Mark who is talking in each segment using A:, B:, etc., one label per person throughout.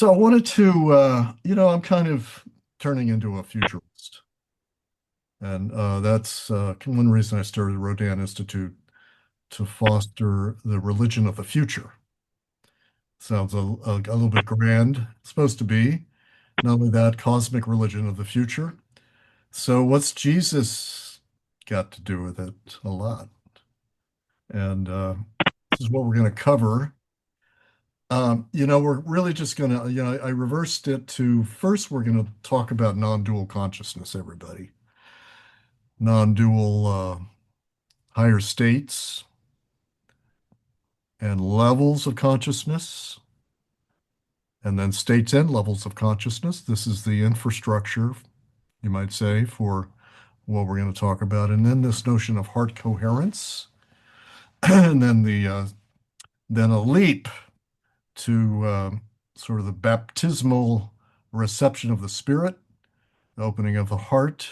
A: So I wanted to, I'm kind of turning into a futurist. And that's one reason I started the Rodin Institute to foster the religion of the future. Sounds a little bit grand. It's supposed to be. Not only that, cosmic religion of the future. So what's Jesus got to do with it? A lot. And this is what we're going to cover. We're really just going to, I reversed it to first, we're going to talk about non-dual consciousness, everybody. Non-dual higher states and levels of consciousness, and then states and levels of consciousness. This is the infrastructure, you might say, for what we're going to talk about. And then this notion of heart coherence, and then then a leap to sort of the baptismal reception of the spirit, opening of the heart.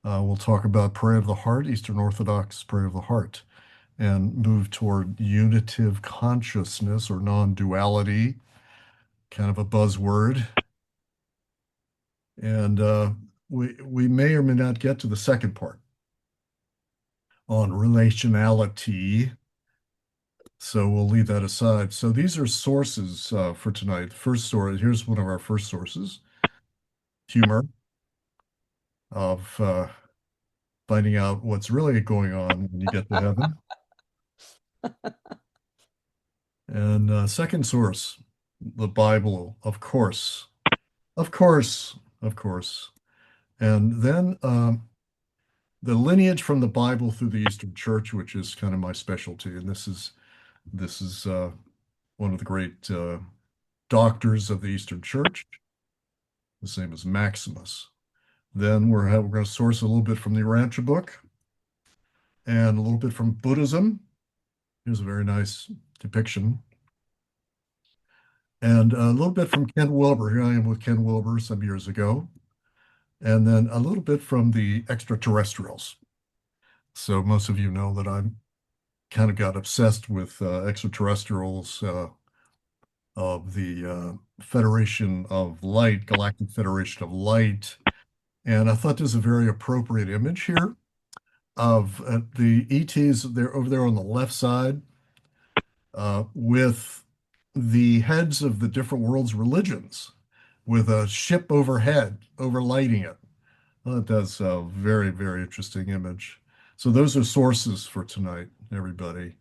A: We'll talk about prayer of the heart, Eastern Orthodox prayer of the heart, and move toward unitive consciousness or non-duality, kind of a buzzword. And we may or may not get to the second part on relationality. So we'll leave that aside. So these are sources for tonight. First source, here's one of our first sources, humor of finding out what's really going on when you get to heaven. And second source, the Bible, of course, of course, of course. And then the lineage from the Bible through the Eastern Church, which is kind of my specialty. And this is one of the great doctors of the Eastern Church. His name is Maximus. Then we're going to source a little bit from the Urantia book and a little bit from Buddhism. Here's a very nice depiction. And a little bit from Ken Wilber. Here I am with Ken Wilber some years ago. And then a little bit from the extraterrestrials. So most of you know that I'm kind of got obsessed with extraterrestrials of the Federation of Light, Galactic Federation of Light. And I thought this is a very appropriate image here of the ETs there over there on the left side with the heads of the different world's religions with a ship overhead overlighting it. Well, that's a very, very interesting image. So those are sources for tonight, everybody.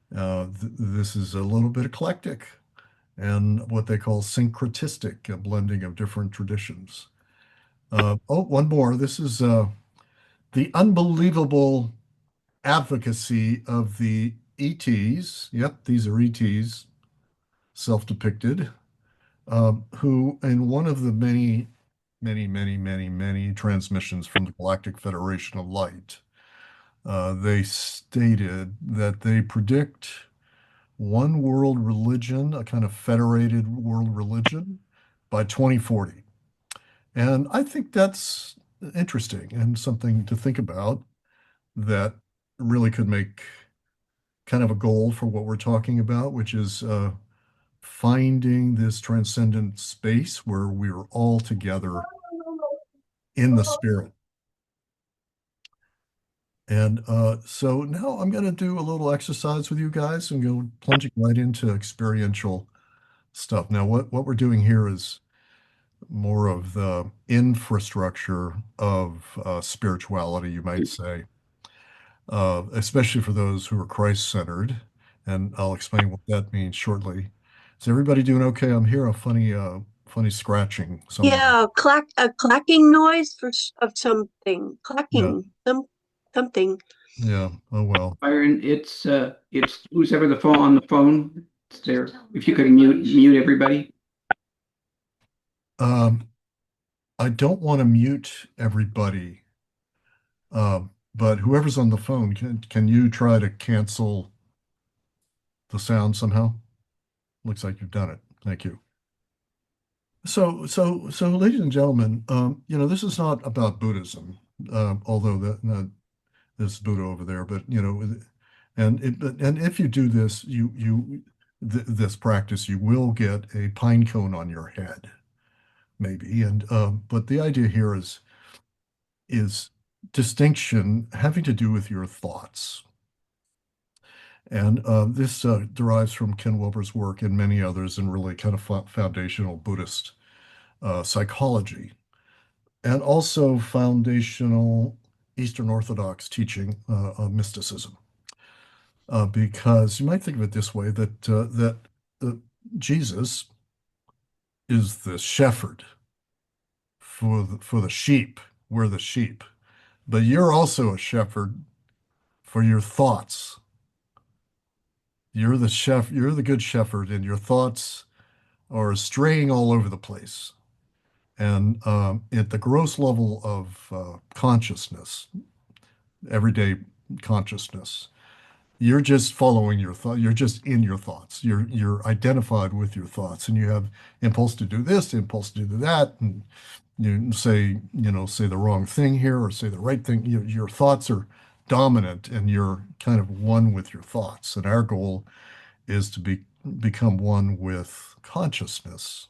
A: This is a little bit eclectic and what they call syncretistic, a blending of different traditions. One more. This is the unbelievable advocacy of the ETs. Yep, these are ETs, self-depicted, who in one of the many transmissions from the Galactic Federation of Light, they stated that they predict one world religion, a kind of federated world religion, by 2040. And I think that's interesting and something to think about that really could make kind of a goal for what we're talking about, which is finding this transcendent space where we're all together in the spirit. And so now I'm going to do a little exercise with you guys and go plunging right into experiential stuff. Now, what we're doing here is more of the infrastructure of spirituality, you might say, especially for those who are Christ-centered. And I'll explain what that means shortly. Is everybody doing okay? I'm hearing a funny scratching somewhere.
B: Yeah, a clacking noise of something.
A: Yeah,
B: Clacking, something.
A: yeah. Oh well.
C: Byron, it's who's ever the phone on the phone. It's there. If you could mute everybody.
A: Um, I don't want to mute everybody, but whoever's on the phone, can you try to cancel the sound somehow? Looks like you've done it. Thank you. So, ladies and gentlemen, this is not about Buddhism, although there's Buddha over there, but and if you do this, this practice, you will get a pine cone on your head, maybe. And but the idea here is distinction having to do with your thoughts. And this derives from Ken Wilber's work and many others in really kind of foundational Buddhist psychology, and also foundational Eastern Orthodox teaching of mysticism. Because you might think of it this way, that uh, Jesus is the shepherd for the sheep. We're the sheep, but you're also a shepherd for your thoughts. You're the good shepherd, and your thoughts are straying all over the place. And at the gross level of consciousness, everyday consciousness, you're just following your thought. You're just in your thoughts. You're identified with your thoughts, and you have impulse to do this, impulse to do that, and you say the wrong thing here or say the right thing. Your thoughts are dominant, and you're kind of one with your thoughts. And our goal is to become one with consciousness,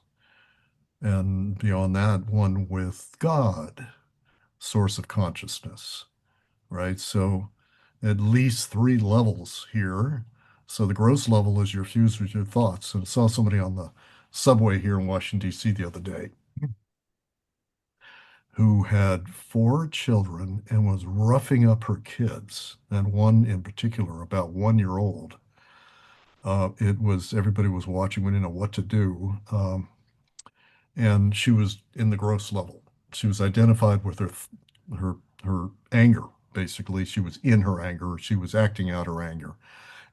A: and beyond that, one with God, source of consciousness, right? So at least three levels here. So the gross level is you're fused with your thoughts. And I saw somebody on the subway here in Washington, D.C. the other day who had four children and was roughing up her kids, and one in particular, about 1 year old. It was everybody was watching. We didn't know what to do. And she was in the gross level. She was identified with her her anger. Basically, she was in her anger. She was acting out her anger,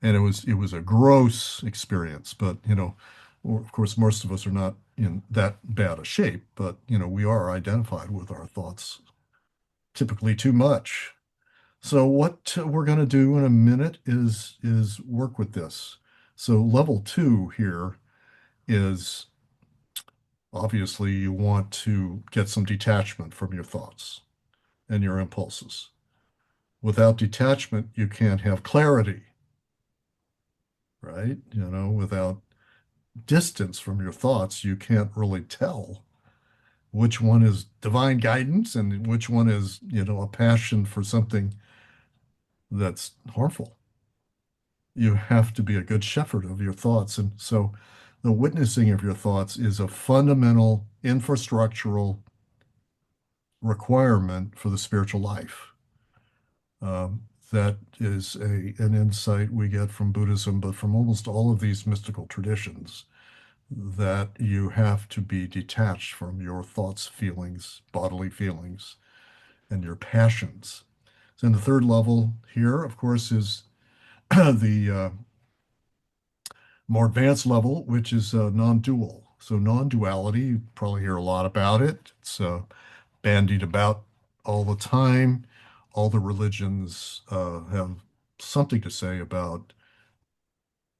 A: and it was a gross experience. But of course, most of us are not in that bad a shape. But we are identified with our thoughts, typically too much. So what we're going to do in a minute is work with this. So level two here is obviously you want to get some detachment from your thoughts and your impulses. Without detachment, you can't have clarity, right? Without distance from your thoughts, you can't really tell which one is divine guidance and which one is, a passion for something that's harmful. You have to be a good shepherd of your thoughts. And so the witnessing of your thoughts is a fundamental infrastructural requirement for the spiritual life. That is an insight we get from Buddhism, but from almost all of these mystical traditions, that you have to be detached from your thoughts, feelings, bodily feelings, and your passions. So, in the third level here, of course, is the more advanced level, which is non-dual. So, non-duality, you probably hear a lot about it. It's bandied about all the time. All the religions have something to say about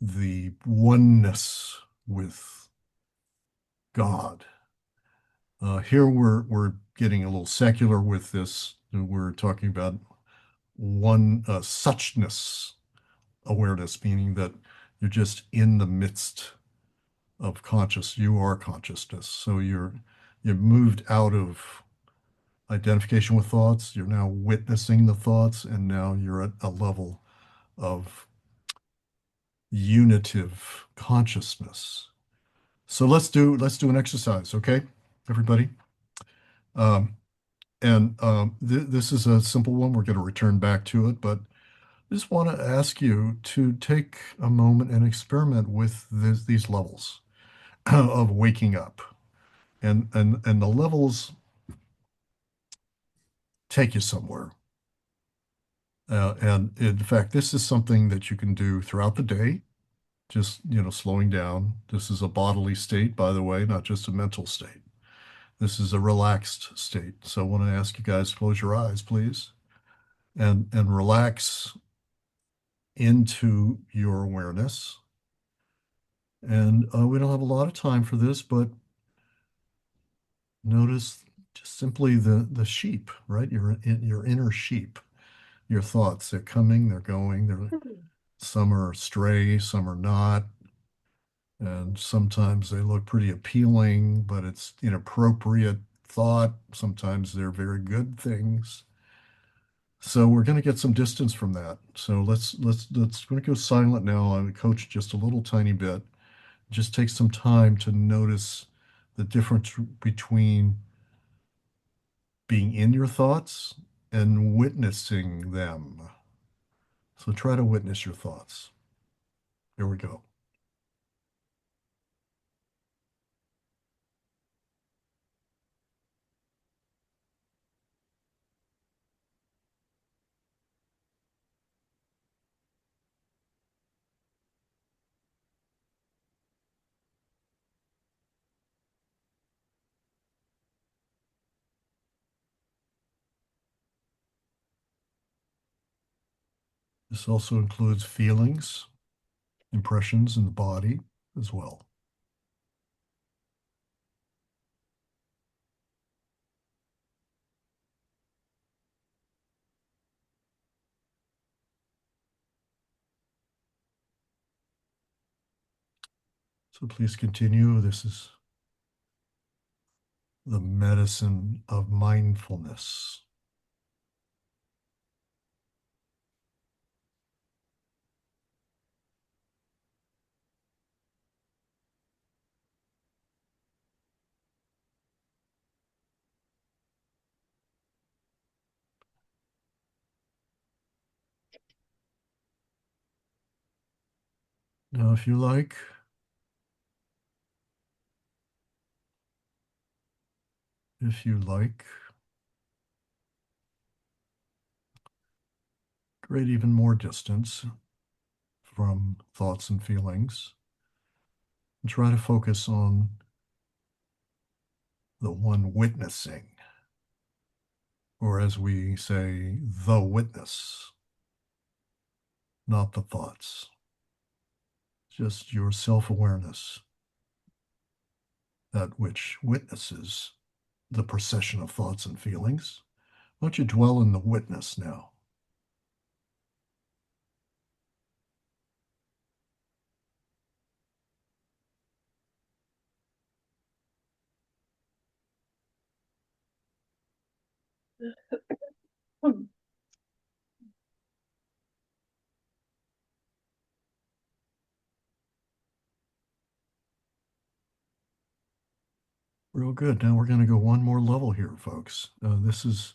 A: the oneness with God. Here we're getting a little secular with this. We're talking about one suchness awareness, meaning that you're just in the midst of conscious. You are consciousness. So you're moved out of identification with thoughts. You're now witnessing the thoughts, and now you're at a level of unitive consciousness. So let's do an exercise, okay, everybody? Um, and this is a simple one. We're going to return back to it, but I just want to ask you to take a moment and experiment with these levels of waking up, and the levels take you somewhere. And in fact, this is something that you can do throughout the day, just, slowing down. This is a bodily state, by the way, not just a mental state. This is a relaxed state. So I want to ask you guys to close your eyes, please, and relax into your awareness. And we don't have a lot of time for this, but notice just simply the sheep, right? Your inner sheep, your thoughts. They're coming, they're going. Some are stray, some are not. And sometimes they look pretty appealing, but it's inappropriate thought. Sometimes they're very good things. So we're going to get some distance from that. So let's going to go silent now and coach just a little tiny bit. Just take some time to notice the difference between being in your thoughts and witnessing them. So try to witness your thoughts. Here we go. This also includes feelings, impressions in the body as well. So please continue. This is the medicine of mindfulness. Now, if you like, create even more distance from thoughts and feelings and try to focus on the one witnessing, or as we say, the witness, not the thoughts, just your self-awareness, that which witnesses the procession of thoughts and feelings. Why don't you dwell in the witness now? Real good. Now we're going to go one more level here, folks. This is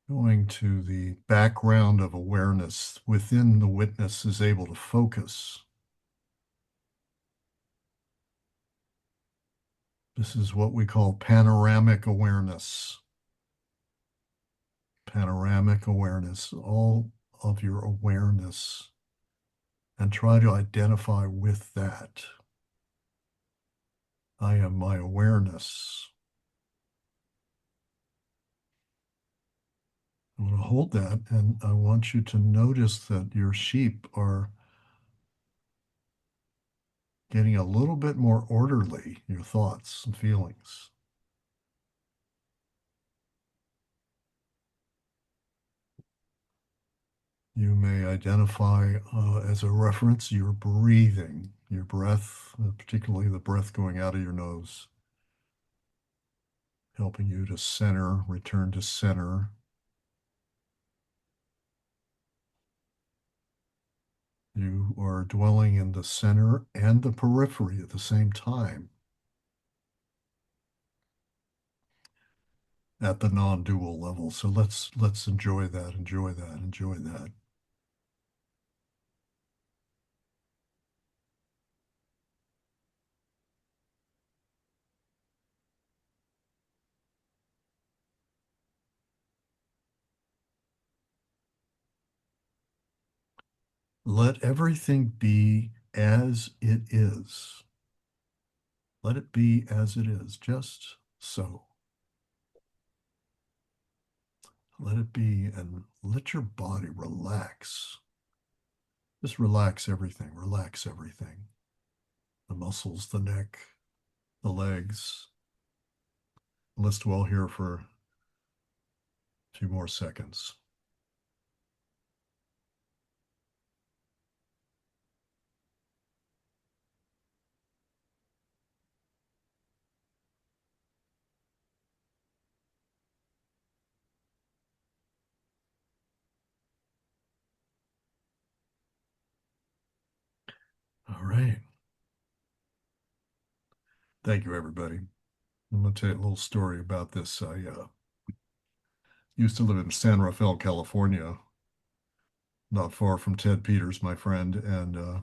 A: going to the background of awareness within the witness is able to focus. This is what we call panoramic awareness. Panoramic awareness, all of your awareness, and try to identify with that. I am my awareness. I want to hold that, and I want you to notice that your sheep are getting a little bit more orderly, your thoughts and feelings. You may identify as a reference your breathing, your breath, particularly the breath going out of your nose, helping you to center, return to center. You are dwelling in the center and the periphery at the same time at the non-dual level. So let's enjoy that, enjoy that, enjoy that. Let everything be as it is. Let it be as it is, just so. Let it be and let your body relax. Just relax everything, relax everything. The muscles, the neck, the legs. Let's dwell here for a few more seconds. Thank you, everybody. I'm going to tell you a little story about this. I used to live in San Rafael, California, not far from Ted Peters, my friend. And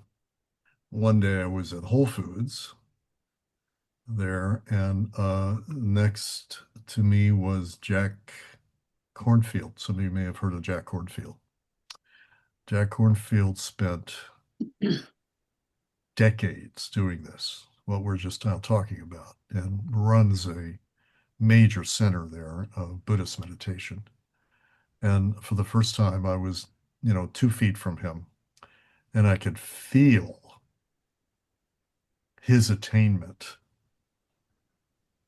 A: one day I was at Whole Foods there, and next to me was Jack Cornfield. Some of you may have heard of Jack Cornfield. Jack Cornfield spent decades doing this, what we're just now talking about, and runs a major center there of Buddhist meditation. And for the first time, I was, 2 feet from him, and I could feel his attainment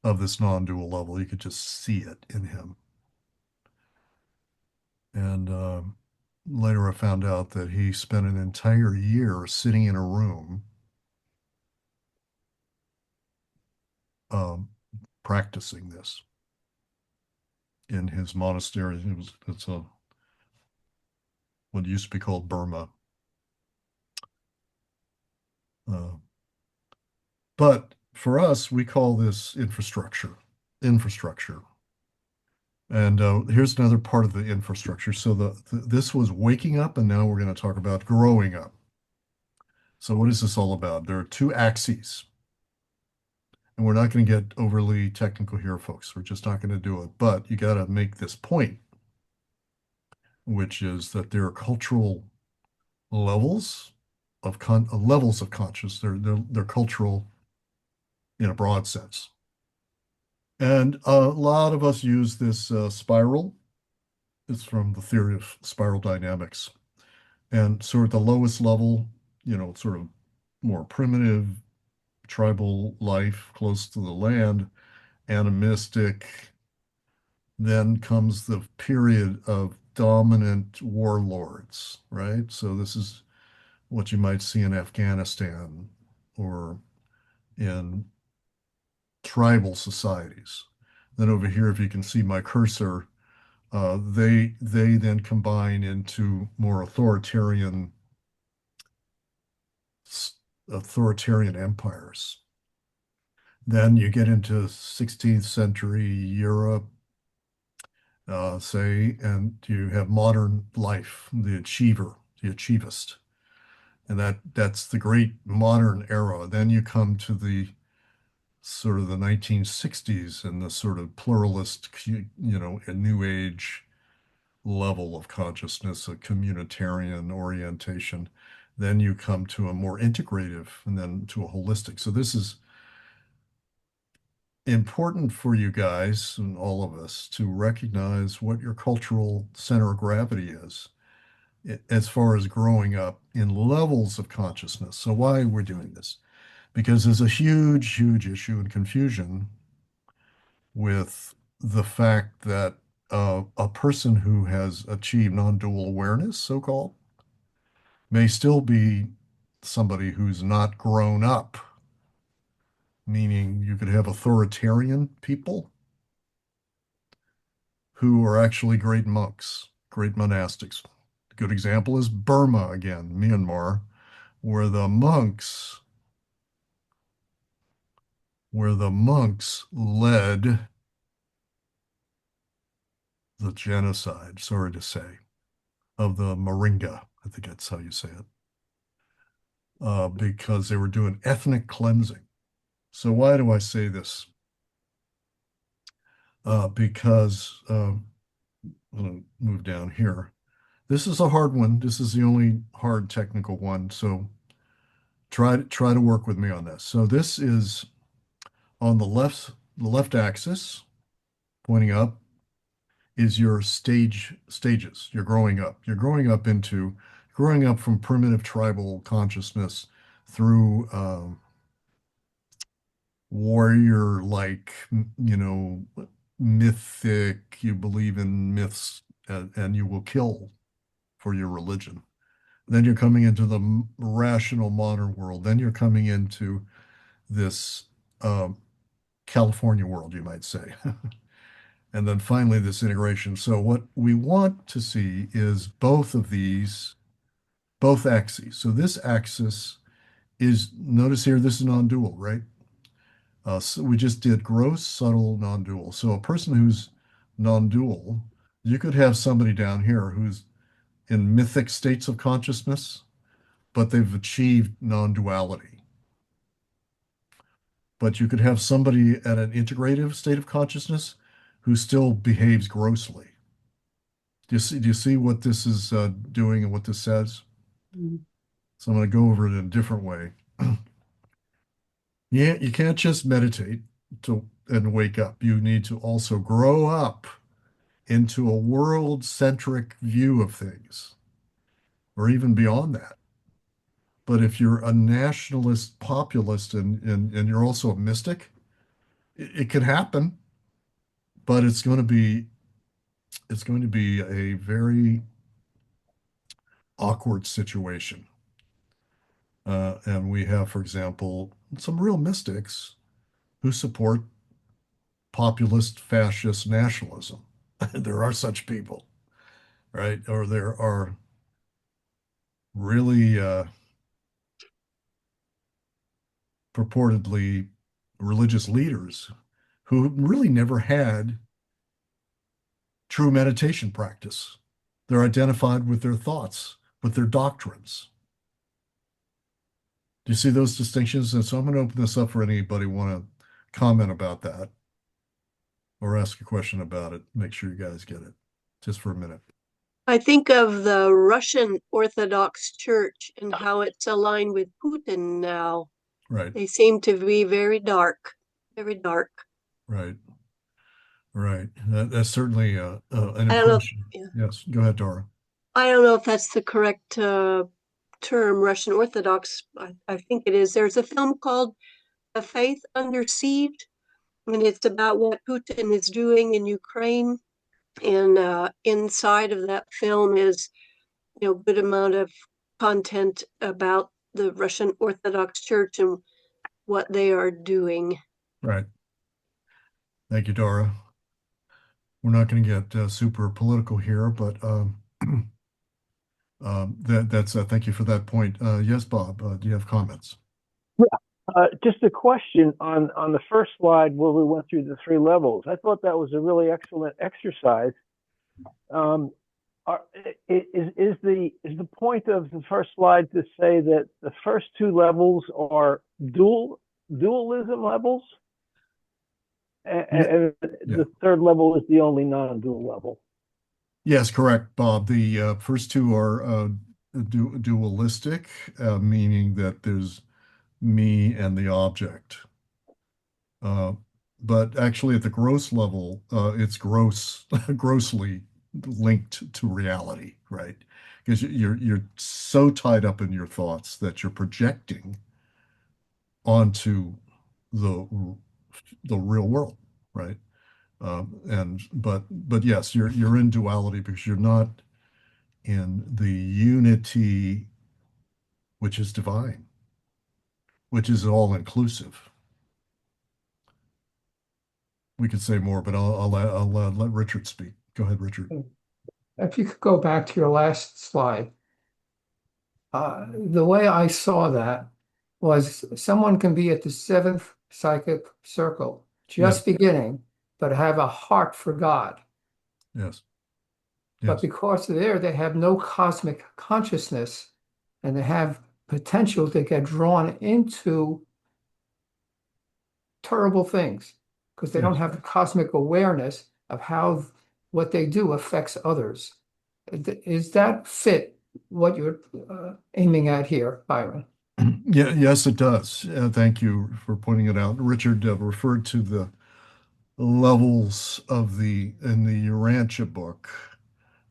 A: of this non-dual level. You could just see it in him. And later I found out that he spent an entire year sitting in a room um, practicing this in his monastery. It's what used to be called Burma. Uh, but for us, we call this infrastructure. Infrastructure. And here's another part of the infrastructure. So this was waking up, and now we're going to talk about growing up. So what is this all about? There are two axes, and we're not going to get overly technical here, folks. We're just not going to do it. But you got to make this point, which is that there are cultural levels of conscious. They're cultural in a broad sense. And a lot of us use this spiral. It's from the theory of spiral dynamics. And sort of the lowest level, sort of more primitive tribal life close to the land, animistic. Then comes the period of dominant warlords, right? So this is what you might see in Afghanistan or in tribal societies. Then over here, if you can see my cursor, they then combine into more authoritarian empires. Then you get into 16th century Europe, say, and you have modern life, the achiever, the achievist, and that's the great modern era. Then you come to the sort of the 1960s and the sort of pluralist, a new age level of consciousness, a communitarian orientation. Then you come to a more integrative and then to a holistic. So this is important for you guys and all of us to recognize what your cultural center of gravity is as far as growing up in levels of consciousness. So why we're doing this? Because there's a huge, huge issue and confusion with the fact that a person who has achieved non-dual awareness, so-called, may still be somebody who's not grown up, meaning you could have authoritarian people who are actually great monks, great monastics. A good example is Burma again, Myanmar, where the monks led the genocide, sorry to say, of the Moringa. I think that's how you say it. Because they were doing ethnic cleansing. So why do I say this? Because I'm going to move down here. This is a hard one. This is the only hard technical one. So try to work with me on this. So this is on the left axis, pointing up, is your stages. You're growing up. You're growing up from primitive tribal consciousness through warrior like, mythic, you believe in myths, and you will kill for your religion. Then you're coming into the rational modern world. Then you're coming into this California world, you might say. And then finally, this integration. So what we want to see is both of these, both axes. So this axis is, notice here, this is non-dual, right? So we just did gross, subtle, non-dual. So a person who's non-dual, you could have somebody down here who's in mythic states of consciousness, but they've achieved non-duality. But you could have somebody at an integrative state of consciousness who still behaves grossly. Do you see what this is doing and what this says?
B: Mm.
A: So I'm going to go over it in a different way. Yeah, you can't just meditate to and wake up. You need to also grow up into a world-centric view of things, or even beyond that. But if you're a nationalist populist and you're also a mystic, it can happen, but it's going to be a very awkward situation. And we have, for example, some real mystics who support populist fascist nationalism. There are such people, right? Or there are really purportedly religious leaders who really never had true meditation practice. They're identified with their thoughts, with their doctrines. Do you see those distinctions? And so I'm going to open this up for anybody want to comment about that or ask a question about it. Make sure you guys get it just for a minute.
B: I think of the Russian Orthodox Church and how it's aligned with Putin now.
A: Right,
B: They seem to be very dark, very dark.
A: right, right. That's certainly an
B: I don't know.
A: impression.
B: Yeah.
A: Yes, go ahead, Dora.
B: I don't know if that's the correct term, Russian Orthodox. I think it is. There's a film called The Faith Under Siege, and it's about what Putin is doing in Ukraine. And inside of that film is, good amount of content about the Russian Orthodox Church and what they are doing.
A: Right. Thank you, Dora. We're not going to get super political here, but that's thank you for that point. Yes, Bob, do you have comments?
D: Just a question on the first slide where we went through the three levels. I thought that was a really excellent exercise. Is the point of the first slide to say that the first two levels are dualism levels, and
A: Yeah.
D: the third level is the only non-dual level?
A: Yes, correct, Bob. The first two are dualistic, meaning that there's me and the object. Uh, but actually, at the gross level, it's grossly linked to reality, right? Because you're so tied up in your thoughts that you're projecting onto the the real world, right? And but yes, you're in duality because you're not in the unity which is divine, which is all inclusive. We could say more, but I'll let Richard speak. Go ahead, Richard.
E: If you could go back to your last slide, the way I saw that was someone can be at the seventh psychic circle, just beginning, but have a heart for God.
A: Yes.
E: But
A: Yes.
E: because there they have no cosmic consciousness and they have potential to get drawn into terrible things because they don't
A: Yes.
E: have the cosmic awareness of how what they do affects others. Is that fit what you're aiming at here, Byron?
A: Yeah, yes, it does. Thank you for pointing it out. Richard referred to the levels of in the Urantia book.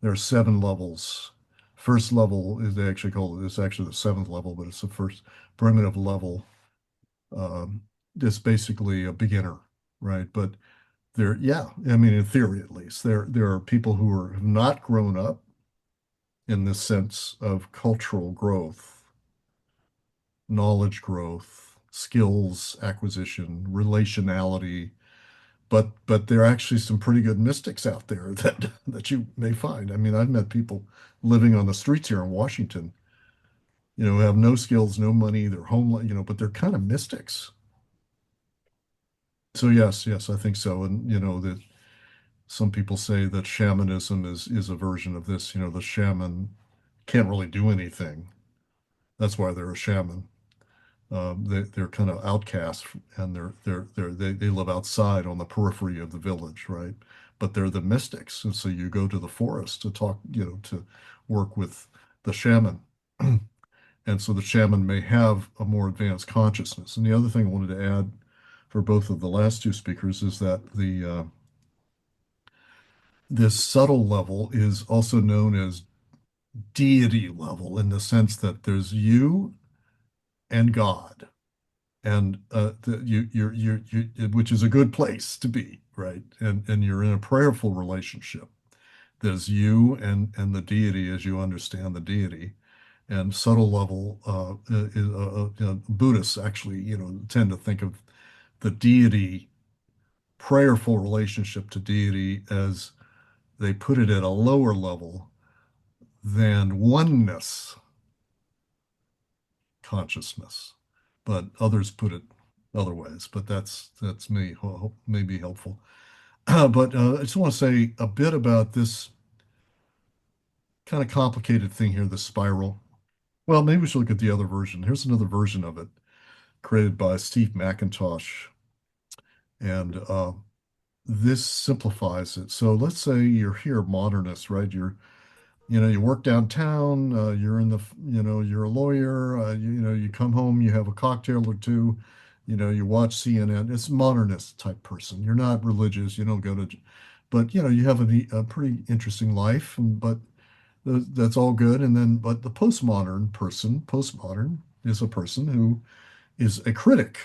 A: There are 7 levels. First level is they actually call it, it's actually the 7th level, but it's the first primitive level. It's basically a beginner, right? But yeah, I mean, in theory at least, there are people who have not grown up in this sense of cultural growth, knowledge growth, skills acquisition, relationality, but there are actually some pretty good mystics out there that you may find. I mean, I've met people living on the streets here in Washington, who have no skills, no money, they're homeless, but they're kind of mystics. So yes, I think so. And that some people say that shamanism is a version of this. The shaman can't really do anything. That's why they're a shaman. They're kind of outcasts, and they live outside on the periphery of the village, right? But they're the mystics, and so you go to the forest to talk, to work with the shaman. And so the shaman may have a more advanced consciousness. And the other thing I wanted to add for both of the last two speakers is that the this subtle level is also known as deity level, in the sense that there's you and God, and which is a good place to be, right? And you're in a prayerful relationship. There's you and the deity as you understand the deity. And subtle level Buddhists actually, tend to think of the deity, prayerful relationship to deity, as they put it at a lower level than oneness consciousness, but others put it other ways. But that's me. May be helpful. But I just want to say a bit about this kind of complicated thing here, the spiral. Well, maybe we should look at the other version. Here's another version of it created by Steve McIntosh. And this simplifies it. So let's say you're here, modernist, right? You work downtown, you're in the, you're a lawyer, you come home, you have a cocktail or two, you watch CNN. It's a modernist type person. You're not religious, you don't go to, but, you have a pretty interesting life, but that's all good. And then, but the postmodern is a person who is a critic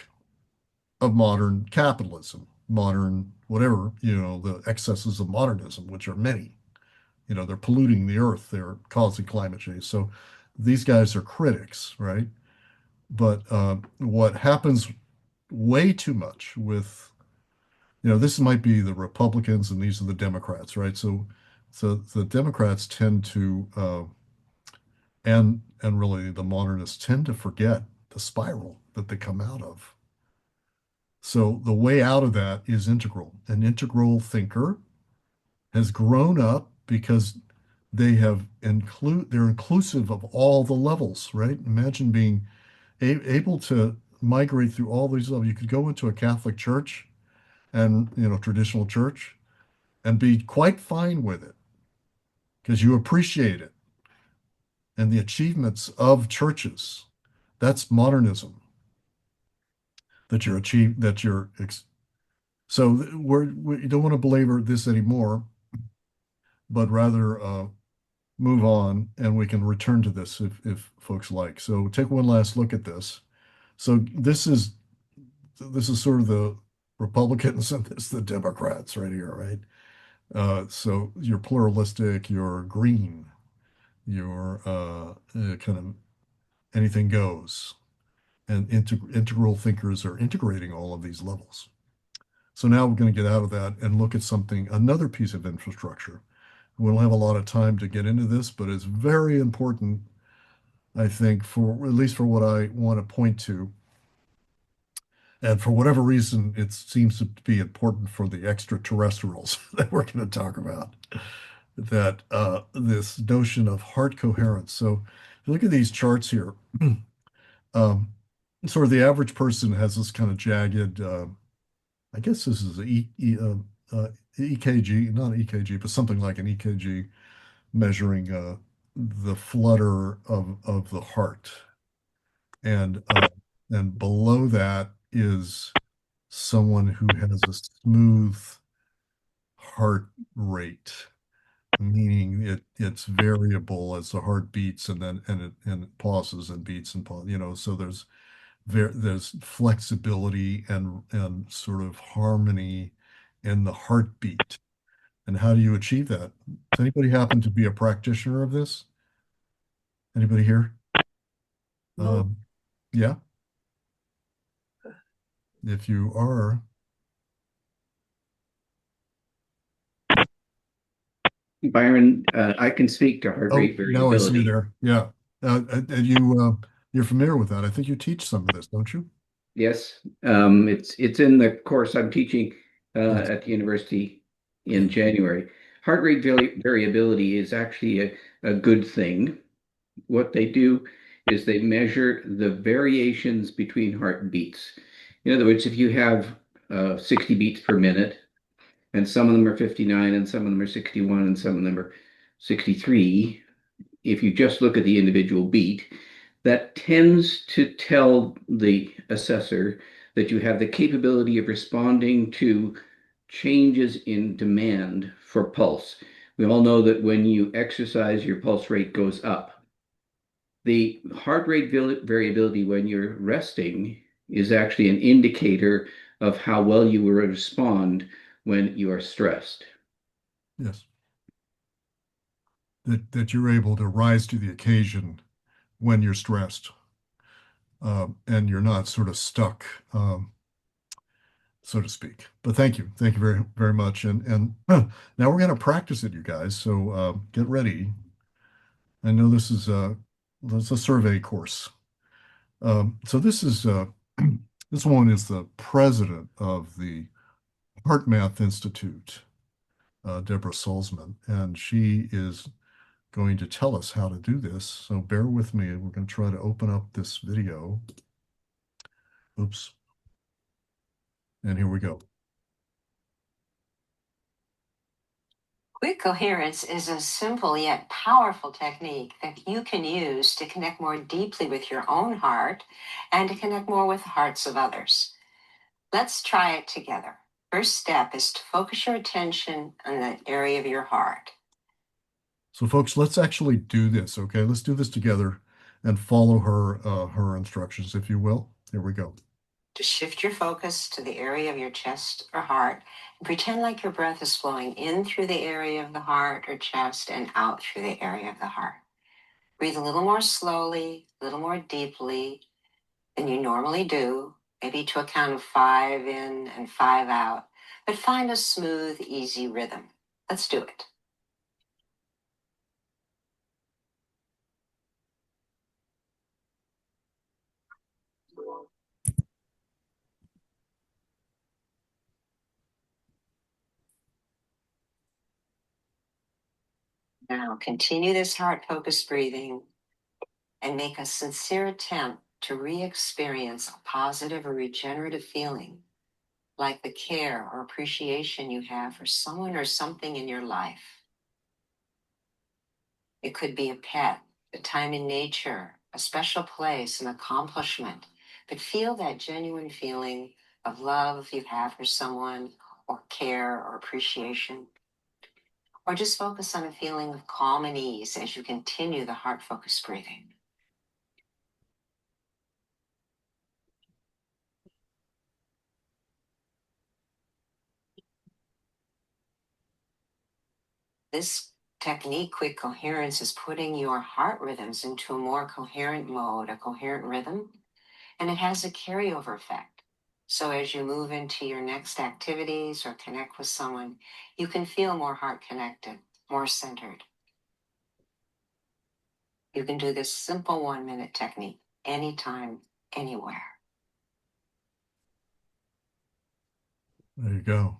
A: of modern capitalism, modern whatever, the excesses of modernism, which are many. They're polluting the earth, they're causing climate change. So these guys are critics, right? But what happens way too much with, this might be the Republicans and these are the Democrats, right? So the Democrats tend to, and really the modernists tend to forget the spiral that they come out of. So the way out of that is integral. An integral thinker has grown up because they're inclusive of all the levels, right? Imagine being able to migrate through all these levels. You could go into a Catholic church and, traditional church, and be quite fine with it because you appreciate it and the achievements of churches. That's modernism that you're achieve that you're so we don't want to belabor this anymore, but rather move on, and we can return to this if folks like. So take one last look at this. So this is sort of the Republicans and this the Democrats right here, right? So you're pluralistic, you're green, you're kind of anything goes, and integral thinkers are integrating all of these levels. So now we're going to get out of that and look at another piece of infrastructure. We don't have a lot of time to get into this, but it's very important, I think, for at least for what I want to point to. And for whatever reason, it seems to be important for the extraterrestrials that we're going to talk about. That this notion of heart coherence. So if you look at these charts here, um, sort of the average person has this kind of jagged, I guess this is EKG, not EKG, but something like an EKG measuring the flutter of the heart. And below that is someone who has a smooth heart rate, meaning it's variable as the heart beats and it pauses and beats and pauses, so there's flexibility and sort of harmony in the heartbeat. And how do you achieve that? Does anybody happen to be a practitioner of this? Anybody here?
B: No.
A: Yeah. If you are,
C: Byron, I can speak to heart
A: oh,
C: rate
A: now I see you
C: variability.
A: there. Yeah. And you're familiar with that. I think you teach some of this, don't you?
C: Yes, it's in the course I'm teaching
A: Yes.
C: at the university in January. Heart rate variability is actually a good thing. What they do is they measure the variations between heartbeats. In other words, if you have 60 beats per minute, and some of them are 59, and some of them are 61, and some of them are 63, if you just look at the individual beat, that tends to tell the assessor that you have the capability of responding to changes in demand for pulse. We all know that when you exercise, your pulse rate goes up. The heart rate variability when you're resting is actually an indicator of how well you will respond when you are stressed.
A: Yes. That you're able to rise to the occasion when you're stressed, and you're not sort of stuck, so to speak. But thank you very very much. And now we're going to practice it, you guys. So get ready. I know this is a survey course. So this is this one is the president of the Heart Math Institute, Deborah Salzman, and she is going to tell us how to do this. So bear with me. We're going to try to open up this video. Oops. And here we go.
F: Quick coherence is a simple yet powerful technique that you can use to connect more deeply with your own heart and to connect more with the hearts of others. Let's try it together. First step is to focus your attention on the area of your heart.
A: So folks, let's actually do this, okay? Let's do this together and follow her instructions, if you will. Here we go.
F: To shift your focus to the area of your chest or heart and pretend like your breath is flowing in through the area of the heart or chest and out through the area of the heart. Breathe a little more slowly, a little more deeply than you normally do, maybe to a count of 5 in and 5 out, but find a smooth, easy rhythm. Let's do it. Now continue this heart-focused breathing and make a sincere attempt to re-experience a positive or regenerative feeling, like the care or appreciation you have for someone or something in your life. It could be a pet, a time in nature, a special place, an accomplishment, but feel that genuine feeling of love you have for someone, or care or appreciation. Or just focus on a feeling of calm and ease as you continue the heart-focused breathing. This technique, quick coherence, is putting your heart rhythms into a more coherent mode, a coherent rhythm, and it has a carryover effect. So as you move into your next activities or connect with someone, you can feel more heart connected, more centered. You can do this simple 1-minute technique anytime, anywhere.
A: There you go.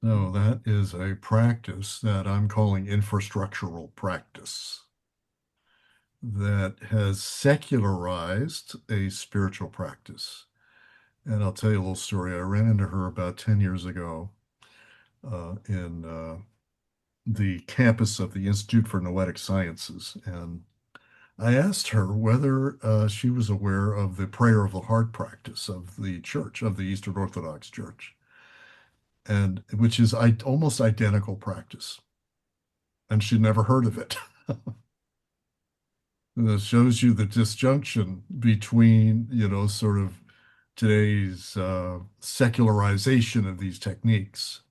A: So that is a practice that I'm calling infrastructural practice that has secularized a spiritual practice. And I'll tell you a little story. I ran into her about 10 years ago in the campus of the Institute for Noetic Sciences. And I asked her whether she was aware of the prayer of the heart practice of the church, of the Eastern Orthodox Church, and which is almost identical practice. And she'd never heard of it. It shows you the disjunction between, sort of today's secularization of these techniques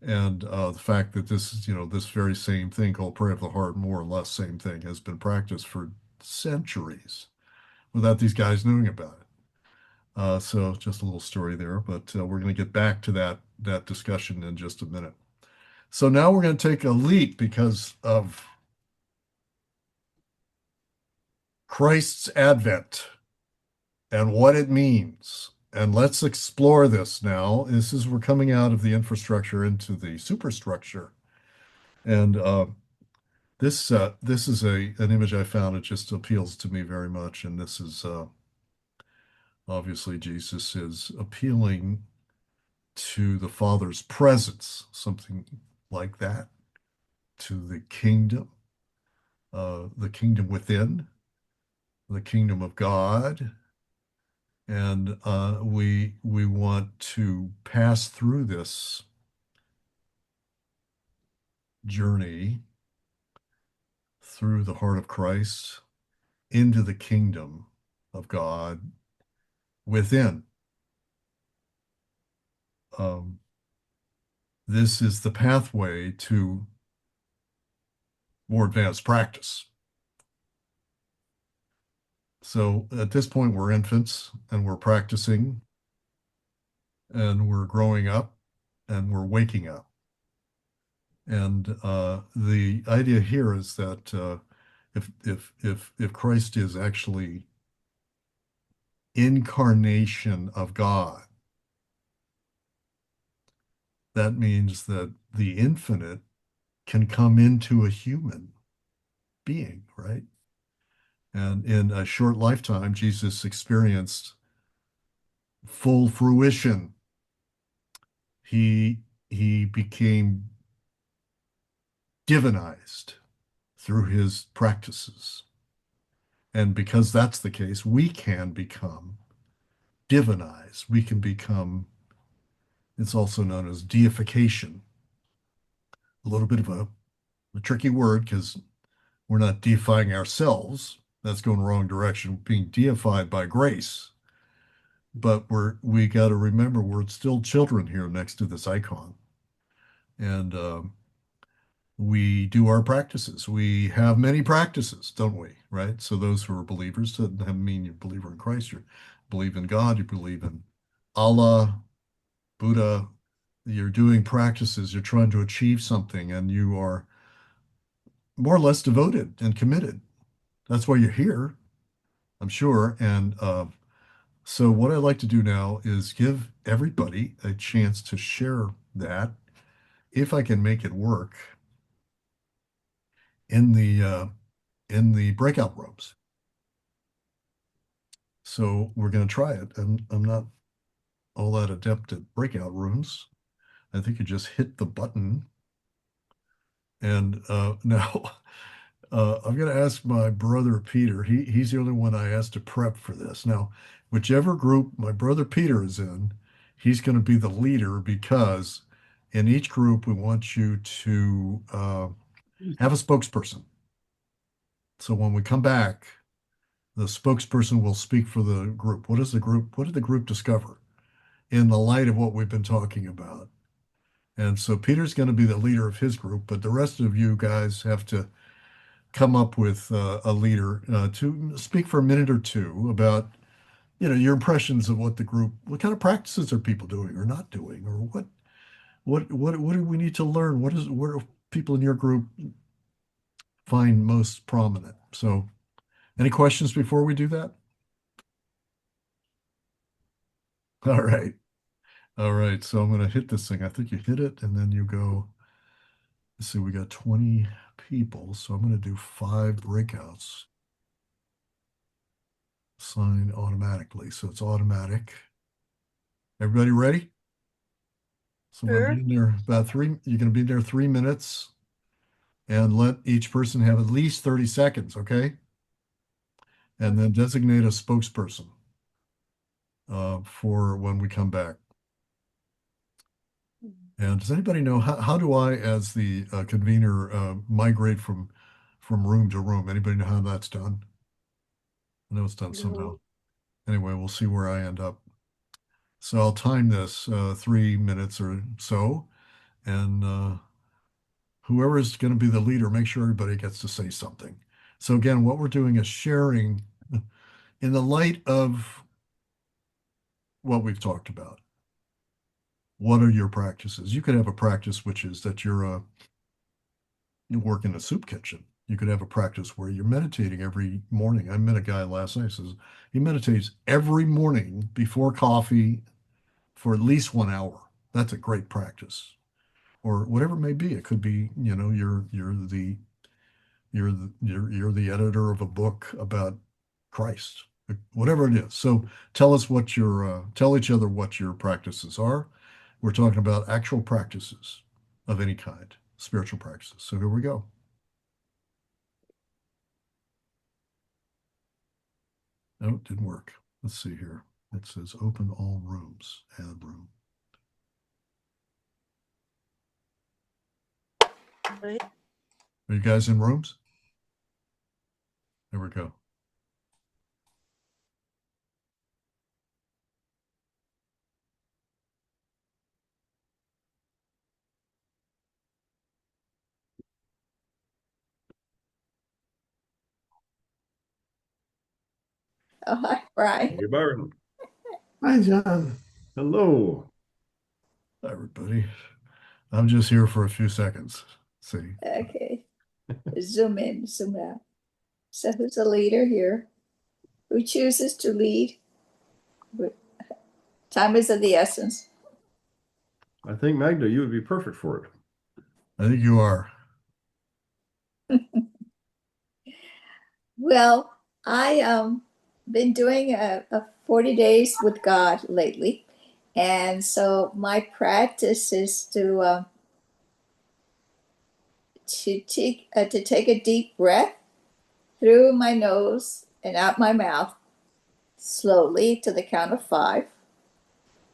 A: and the fact that this is, this very same thing called prayer of the heart, more or less same thing, has been practiced for centuries without these guys knowing about it. So just a little story there, but we're going to get back to that discussion in just a minute. So now we're going to take a leap because of Christ's advent. and what it means. And let's explore this now. We're coming out of the infrastructure into the superstructure. And this is an image I found. It just appeals to me very much. And this is obviously Jesus is appealing to the Father's presence, something like that, to the kingdom within, the kingdom of God. And we want to pass through this journey through the heart of Christ into the kingdom of God within. Um, this is the pathway to more advanced practice. So at this point, we're infants and we're practicing and we're growing up and we're waking up. And the idea here is that if Christ is actually incarnation of God, that means that the infinite can come into a human being, right? And in a short lifetime, Jesus experienced full fruition. He became divinized through his practices. And because that's the case, we can become divinized. We can become, it's also known as deification. A little bit of a tricky word because we're not deifying ourselves. That's going the wrong direction, being deified by grace. But we got to remember we're still children here next to this icon. And we do our practices. We have many practices, don't we? Right? So those who are believers doesn't mean you're a believer in Christ. You believe in God. You believe in Allah, Buddha. You're doing practices. You're trying to achieve something, and you are more or less devoted and committed. That's why you're here, I'm sure. And so what I'd like to do now is give everybody a chance to share that, if I can make it work in the breakout rooms. So we're going to try it. And I'm not all that adept at breakout rooms. I think you just hit the button. And now I'm going to ask my brother Peter. He's the only one I asked to prep for this. Now, whichever group my brother Peter is in, he's going to be the leader, because in each group we want you to have a spokesperson. So when we come back, the spokesperson will speak for the group. What did the group discover in the light of what we've been talking about? And so Peter's going to be the leader of his group, but the rest of you guys have to come up with a leader to speak for a minute or two about, your impressions of what kind of practices are people doing or not doing, or what do we need to learn? What do people in your group find most prominent? So, any questions before we do that? All right. All right. So I'm going to hit this thing. I think you hit it and then you go. Let's see, we got 20 people. So I'm going to do 5 breakouts. Sign automatically. So it's automatic. Everybody ready? So I'm going to
B: Sure.
A: be in there you're going to be there 3 minutes, and let each person have at least 30 seconds, okay? And then designate a spokesperson for when we come back. And does anybody know how do I, as the convener, migrate from room to room? Anybody know how that's done? I know it's done somehow.
B: No.
A: Anyway, we'll see where I end up. So I'll time this 3 minutes or so, and whoever is going to be the leader, make sure everybody gets to say something. So again, what we're doing is sharing in the light of what we've talked about. What are your practices? You could have a practice which is that you work in a soup kitchen, You could have a practice where you're meditating every morning. I met a guy last night, says he meditates every morning before coffee for at least 1 hour. That's a great practice. Or whatever it may be. It could be, you're the editor of a book about Christ, whatever it is. So tell us what tell each other what your practices are. We're talking about actual practices of any kind, spiritual practices. So here we go. No, it didn't work. Let's see here. It says open all rooms, add room.
B: Right.
A: Are you guys in rooms? There we go.
G: Oh, hi, Brian.
H: Hey, Byron.
E: Hi, John.
H: Hello.
A: Hi, everybody. I'm just here for a few seconds. See.
G: Okay. Zoom in, zoom out. So who's the leader here? Who chooses to lead? Time is of the essence.
H: I think, Magda, you would be perfect for it.
A: I think you are.
G: Well, I been doing a 40 days with God lately. And so my practice is to take a deep breath through my nose and out my mouth slowly to the count of 5,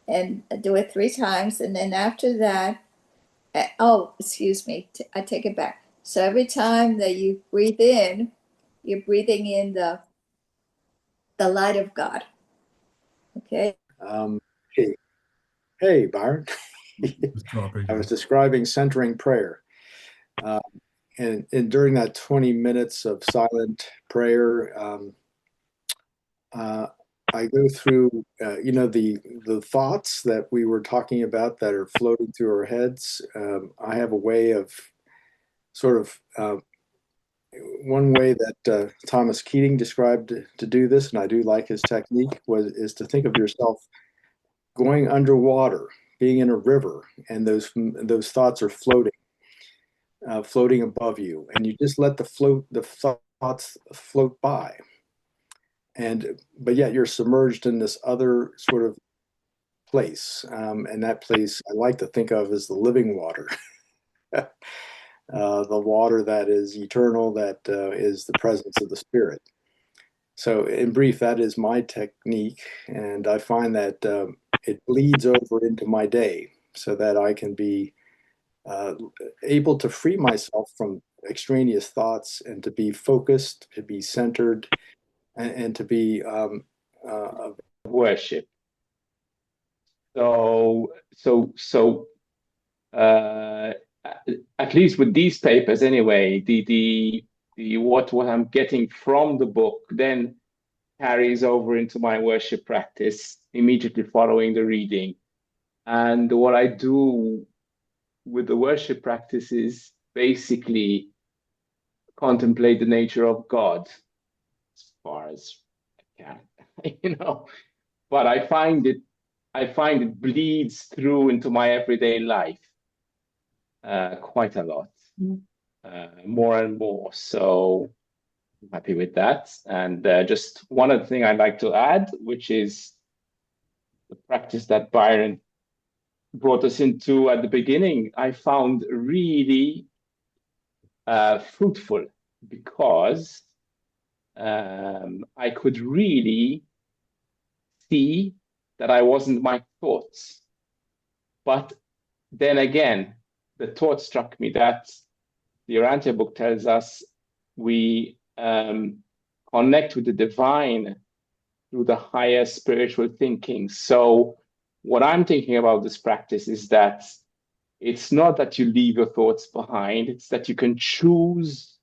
G: and do it 3 times. And then after that, oh, excuse me, I take it back. So every time that you breathe in, you're breathing in the light of God. Okay.
I: Hey, hey, Byron.
A: Just dropping
I: I was
A: in.
I: describing centering prayer. And during that 20 minutes of silent prayer, I go through, the thoughts that we were talking about that are floating through our heads. I have a way of sort of one way that Thomas Keating described to do this, and I do like his technique, is to think of yourself going underwater, being in a river, and those thoughts are floating above you, and you just let the thoughts float by, but yet you're submerged in this other sort of place, and that place I like to think of as the living water, the water that is eternal, that is the presence of the Spirit. So, in brief, that is my technique, and I find that it bleeds over into my day, so that I can be uh, able to free myself from extraneous thoughts and to be focused, to be centered, and to be
C: Worship. So, uh, at least with these papers anyway, what I'm getting from the book then carries over into my worship practice immediately following the reading. And what I do with the worship practice is basically contemplate the nature of God as far as I can, but I find it bleeds through into my everyday life quite a lot, more and more. So I'm happy with that. And just one other thing I'd like to add, which is the practice that Byron brought us into at the beginning, I found really fruitful because I could really see that I wasn't my thoughts. But then again, the thought struck me that the Urantia book tells us we connect with the divine through the higher spiritual thinking. So what I'm thinking about this practice is that it's not that you leave your thoughts behind, it's that you can choose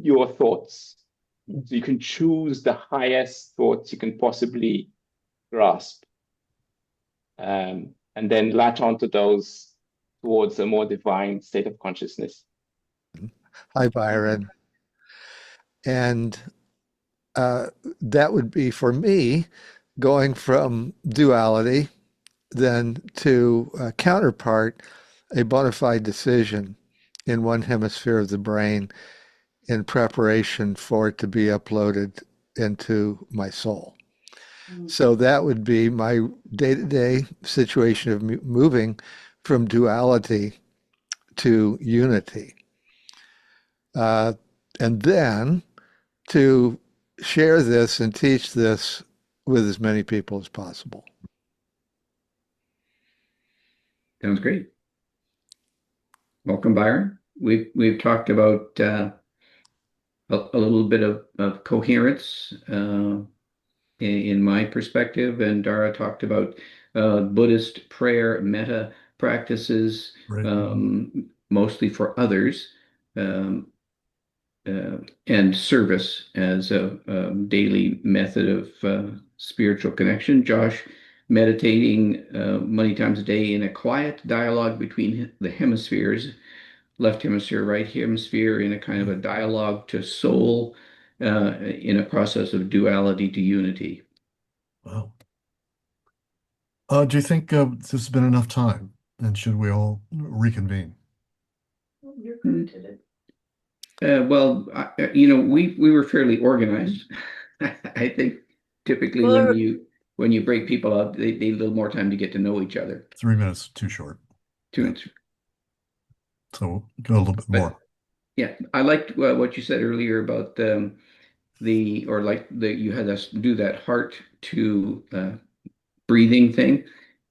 C: your thoughts. So you can choose the highest thoughts you can possibly grasp, and then latch onto those towards a more divine state of consciousness.
J: Hi, Byron. And that would be for me going from duality then to counterpart a bona fide decision in one hemisphere of the brain in preparation for it to be uploaded into my soul. So that would be my day-to-day situation of moving from duality to unity. And then to share this and teach this with as many people as possible.
C: Sounds great. Welcome, Byron. We've talked about a little bit of coherence in my perspective, and Dara talked about Buddhist prayer metta practices, mostly for others, um, and service as a daily method of spiritual connection. Josh meditating many times a day in a quiet dialogue between the hemispheres, left hemisphere, right hemisphere, in a kind of a dialogue to soul, in a process of duality to unity.
A: Wow. Do you think this has been enough time? And should we all reconvene?
F: You're good at it.
C: Well, we were fairly organized. I think typically
B: Well,
C: when you break people up, they need a little more time to get to know each other.
A: 3 minutes too short.
C: Two
A: Yeah.
C: and three.
A: So go a little bit more.
C: Yeah, I liked what you said earlier about you had us do that heart to breathing thing,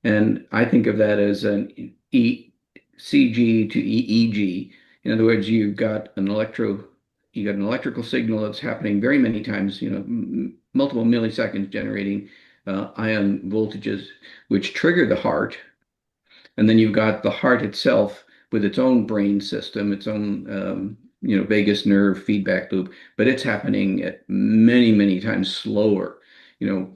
C: and I think of that as an ECG to EEG. In other words, you got an electrical signal that's happening very many times, multiple milliseconds, generating ion voltages, which trigger the heart. And then you've got the heart itself with its own brain system, its own vagus nerve feedback loop, but it's happening at many, many times slower, you know,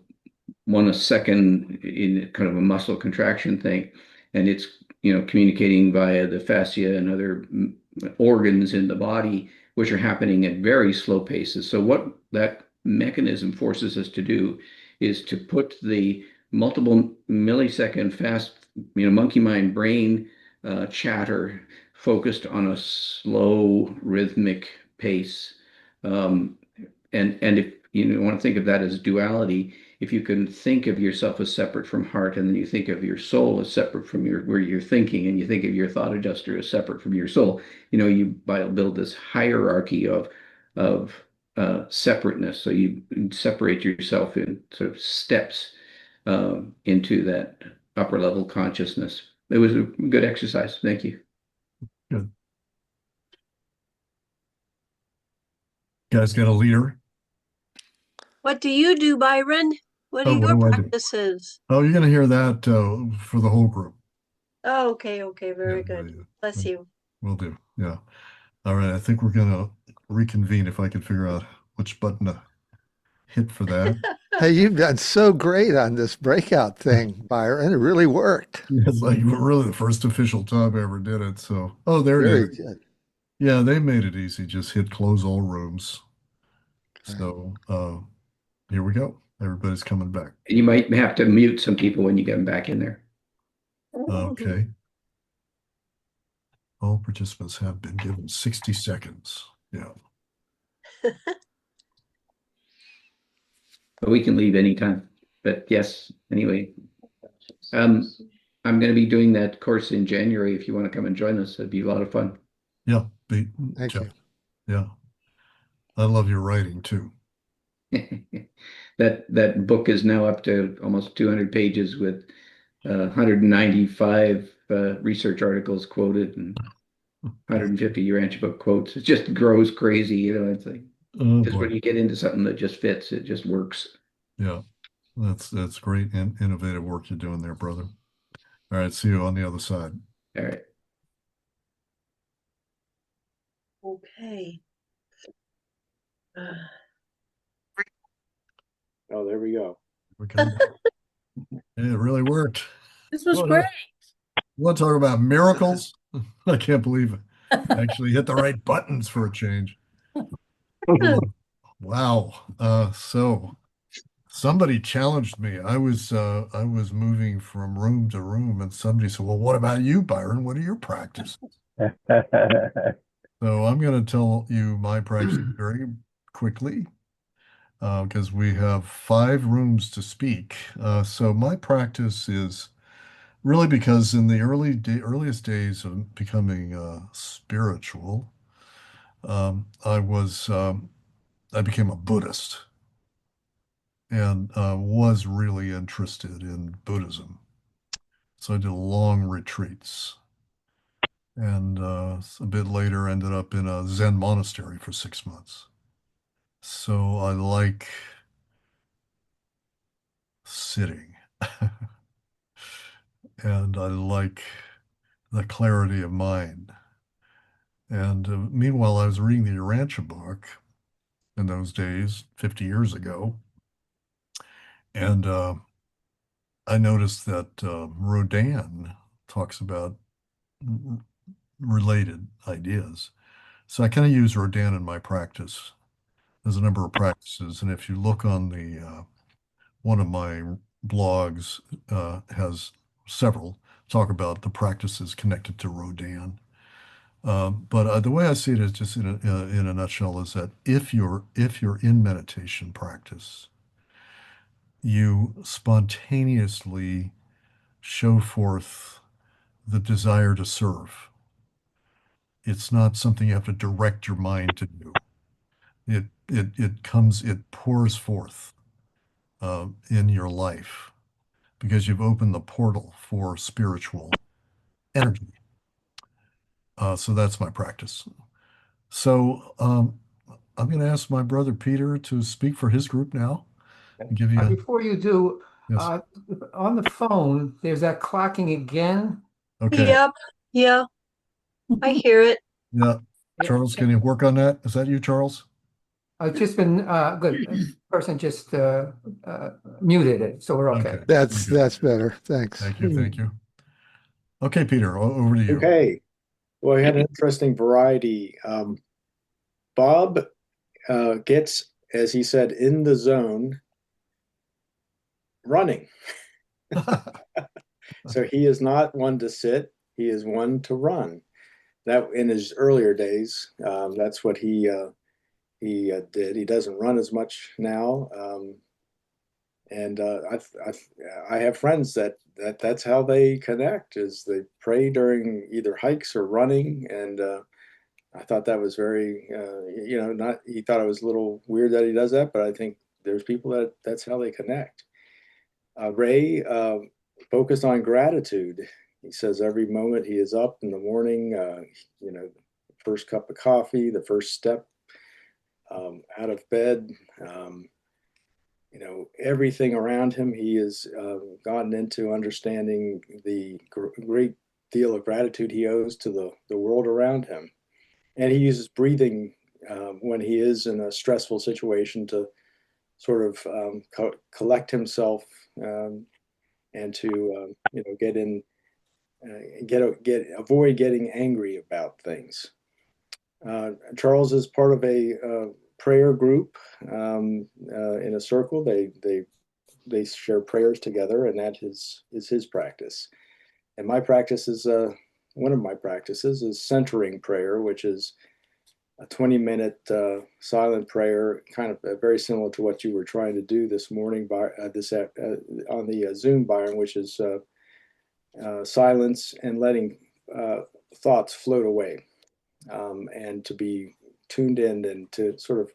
C: 1 a second in kind of a muscle contraction thing, and it's communicating via the fascia and other organs in the body, which are happening at very slow paces. So what that mechanism forces us to do is to put the multiple millisecond fast, monkey mind brain chatter focused on a slow rhythmic pace. And if you want to think of that as duality, if you can think of yourself as separate from heart, and then you think of your soul as separate from where you're thinking, and you think of your thought adjuster as separate from your soul, you build this hierarchy of separateness. So you separate yourself in sort of steps into that upper level consciousness. It was a good exercise. Thank you.
A: Good. Guys got a leader?
B: what do you do, Byron? What are
A: Oh, what
B: your
A: do I do?
B: practices?
A: Oh, you're going to hear that for the whole group.
B: Oh, okay, very
A: Yeah,
B: good.
A: yeah.
B: Bless you.
A: Will do. Yeah. All right. I think we're going to reconvene if I can figure out which button to hit for that.
J: Hey, you've done so great on this breakout thing, Byron. It really worked.
A: It's like really the first official time I ever did it. So, oh, there it
J: Very
A: is.
J: good.
A: Yeah, they made it easy. Just hit close all rooms. So, here we go. Everybody's coming back.
C: You might have to mute some people when you get them back in there.
A: Okay. All participants have been given 60 seconds. Yeah.
C: But we can leave anytime. But yes, anyway. I'm going to be doing that course in January. If you want to come and join us, it'd be a lot of fun.
A: Yeah.
J: Thank you.
A: Yeah. I love your writing too.
C: That book is now up to almost 200 pages with 195 research articles quoted and 150 Urantia book quotes. It just grows crazy, It's like just when you get into something that just fits, it just works.
A: Yeah, that's great and innovative work you're doing there, brother. All right, see you on the other side.
C: All right.
B: Okay.
I: Oh, there we go.
A: We come back. It really worked.
K: This was great.
A: You want to talk about miracles? I can't believe it. Actually hit the right buttons for a change. Wow. So somebody challenged me. I was moving from room to room, and somebody said, "Well, what about you, Byron? What are your practices?" So I'm going to tell you my practice very quickly because we have 5 rooms to speak. So my practice is really because in the earliest days of becoming spiritual, I became a Buddhist and was really interested in Buddhism. So I did long retreats, and a bit later ended up in a Zen monastery for 6 months. So I like sitting, and I like the clarity of mind. And meanwhile, I was reading the Urantia book in those days, 50 years ago, and I noticed that Rodin talks about related ideas. So I kind of use Rodin in my practice. There's a number of practices, and if you look on the one of my blogs has several talk about the practices connected to Rodin. But the way I see it is just in a nutshell is that if you're in meditation practice, you spontaneously show forth the desire to serve. It's not something you have to direct your mind to do. It pours forth in your life because you've opened the portal for spiritual energy. So that's my practice. So I'm going to ask my brother Peter to speak for his group now and give you
E: Before you do,
A: yes.
E: on the phone, there's that clocking again.
A: Okay.
B: Yep. Yeah, I hear it.
A: Yeah.
E: Yeah,
A: Charles, can you work on that? Is that you, Charles?
E: I've just been good. Person just muted it, so we're
A: Okay.
E: okay.
J: That's
A: Okay.
J: that's better. Thanks.
A: Thank you. Thank you. Okay, Peter, over to you.
I: Okay. Well, we had an interesting variety. Bob gets, as he said, in the zone running. So he is not one to sit, he is one to run. That in his earlier days, that's what he did. He doesn't run as much now, and I have friends that's how they connect is they pray during either hikes or running, and I thought that was very not he thought it was a little weird that he does that, but I think there's people that's how they connect. Ray focused on gratitude. He says every moment he is up in the morning, first cup of coffee, the first step out of bed, everything around him, he has gotten into understanding the great deal of gratitude he owes to the world around him. And he uses breathing when he is in a stressful situation to sort of collect himself and to get in avoid getting angry about things. Charles is part of a prayer group in a circle. They share prayers together, and that is his practice. And my practice is one of my practices is centering prayer, which is a 20-minute silent prayer, kind of very similar to what you were trying to do this morning, on the Zoom, Byron, which is silence and letting thoughts float away, and to be tuned in and to sort of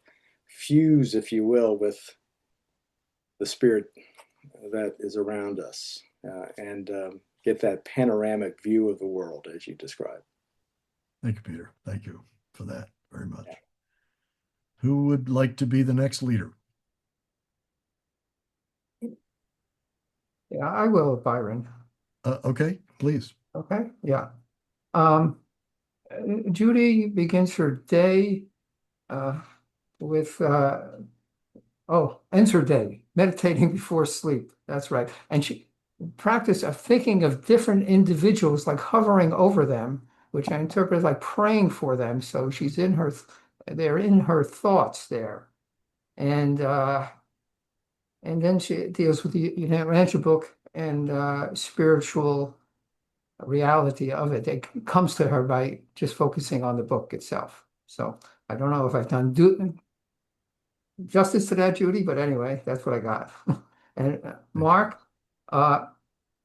I: fuse, if you will, with the spirit that is around us, and get that panoramic view of the world as you described.
A: Thank you, Peter. Thank you for that very much. Who would like to be the next leader?
E: Yeah, I will, Byron.
A: Okay, please.
E: Okay, yeah. Um, Judy begins her day with ends her day meditating before sleep. That's right. And she practice of thinking of different individuals, like hovering over them, which I interpret like praying for them. So they're in her thoughts there. and uh, and then she deals with the Rancher book and spiritual reality of it. It comes to her by just focusing on the book itself. So I don't know if I've done justice to that, Judy, but anyway, that's what I got. And Mark, uh,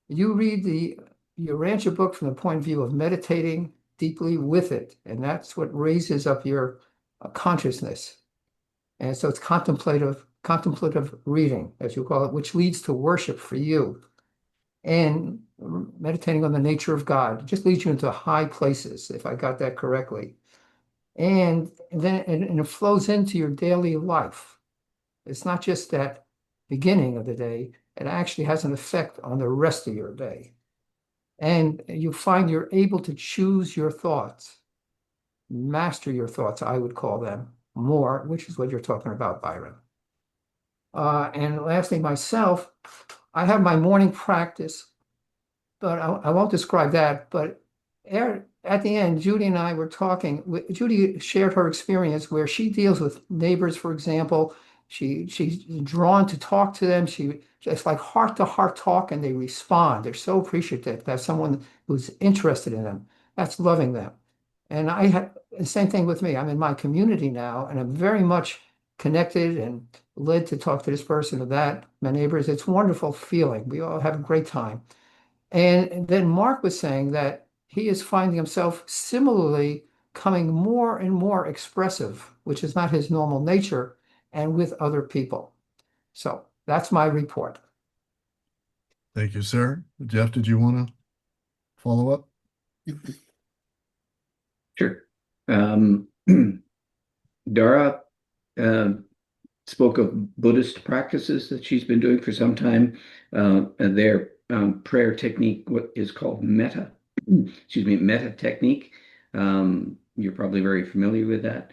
E: you read the your Rancher book from the point of view of meditating deeply with it, and that's what raises up your consciousness. And so it's contemplative reading, as you call it, which leads to worship for you. And meditating on the nature of God just leads you into high places, if I got that correctly. And it flows into your daily life. It's not just that beginning of the day, it actually has an effect on the rest of your day. And you find you're able to choose your thoughts, master your thoughts, I would call them more, which is what you're talking about, Byron. And lastly, myself, I have my morning practice, but I won't describe that. But at the end, Judy and I were talking. Judy shared her experience where she deals with neighbors, for example. She's drawn to talk to them. It's like heart to heart talk, and they respond. They're so appreciative to have someone who's interested in them. That's loving them. And I had the same thing with me. I'm in my community now, and I'm very much connected and led to talk to this person or that, my neighbors. It's a wonderful feeling. We all have a great time. And then Mark was saying that he is finding himself similarly coming more and more expressive, which is not his normal nature, and with other people. So that's my report.
A: Thank you, sir. Jeff, did you want to follow up?
C: Sure. Dara spoke of Buddhist practices that she's been doing for some time. And their prayer technique, what is called metta technique. You're probably very familiar with that,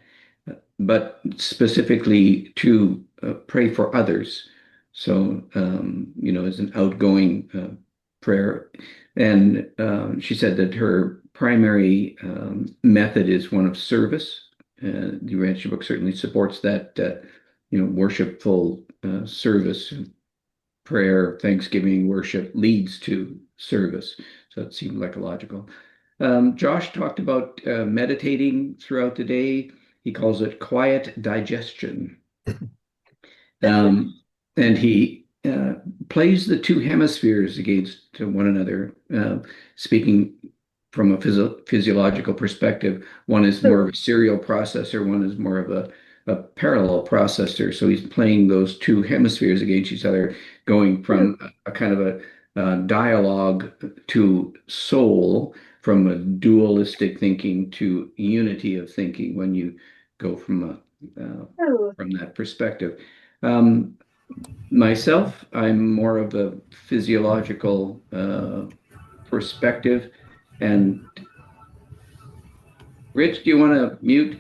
C: but specifically to pray for others. So, as an outgoing prayer. And she said that her primary method is one of service. The Rancher book certainly supports that, worshipful service, prayer, thanksgiving, worship leads to service. So it seemed like a logical. Josh talked about meditating throughout the day. He calls it quiet digestion. And he plays the two hemispheres against one another, speaking from a physiological perspective. One is more of a serial processor, one is more of a parallel processor. So he's playing those two hemispheres against each other, going from a kind of a dialogue to soul, from a dualistic thinking to unity of thinking when you go from that perspective. Myself, I'm more of a physiological perspective. And Rich, do you want to mute?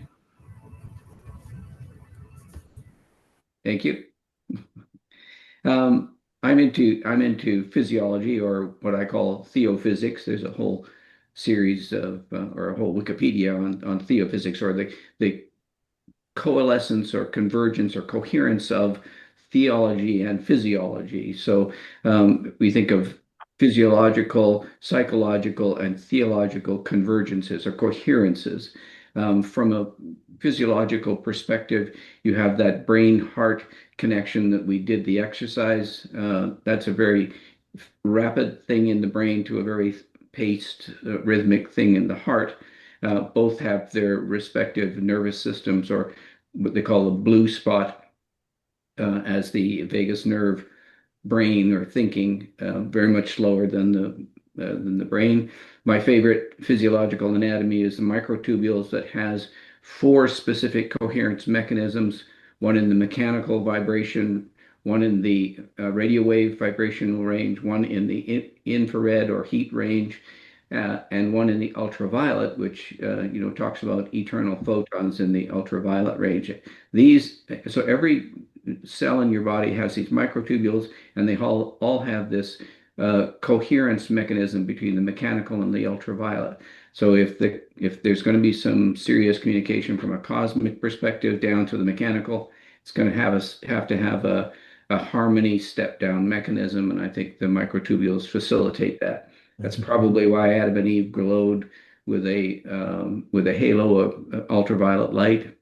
C: Thank you. I'm into physiology, or what I call theophysics. There's a whole series of or a whole Wikipedia on theophysics, or the coalescence or convergence or coherence of theology and physiology. So we think of physiological, psychological, and theological convergences or coherences. From a physiological perspective, you have that brain-heart connection that we did the exercise. That's a very rapid thing in the brain to a very paced, rhythmic thing in the heart. Both have their respective nervous systems, or what they call a blue spot, as the vagus nerve brain or thinking, very much slower than the brain. My favorite physiological anatomy is the microtubules, that has four specific coherence mechanisms: one in the mechanical vibration, one in the radio wave vibrational range, one in the infrared or heat range, and one in the ultraviolet, which talks about eternal photons in the ultraviolet range. So every cell in your body has these microtubules, and they all have this coherence mechanism between the mechanical and the ultraviolet. So if there's going to be some serious communication from a cosmic perspective down to the mechanical, it's going to have to have a harmony step down mechanism, and I think the microtubules facilitate that. That's probably why Adam and Eve glowed with a halo of ultraviolet light.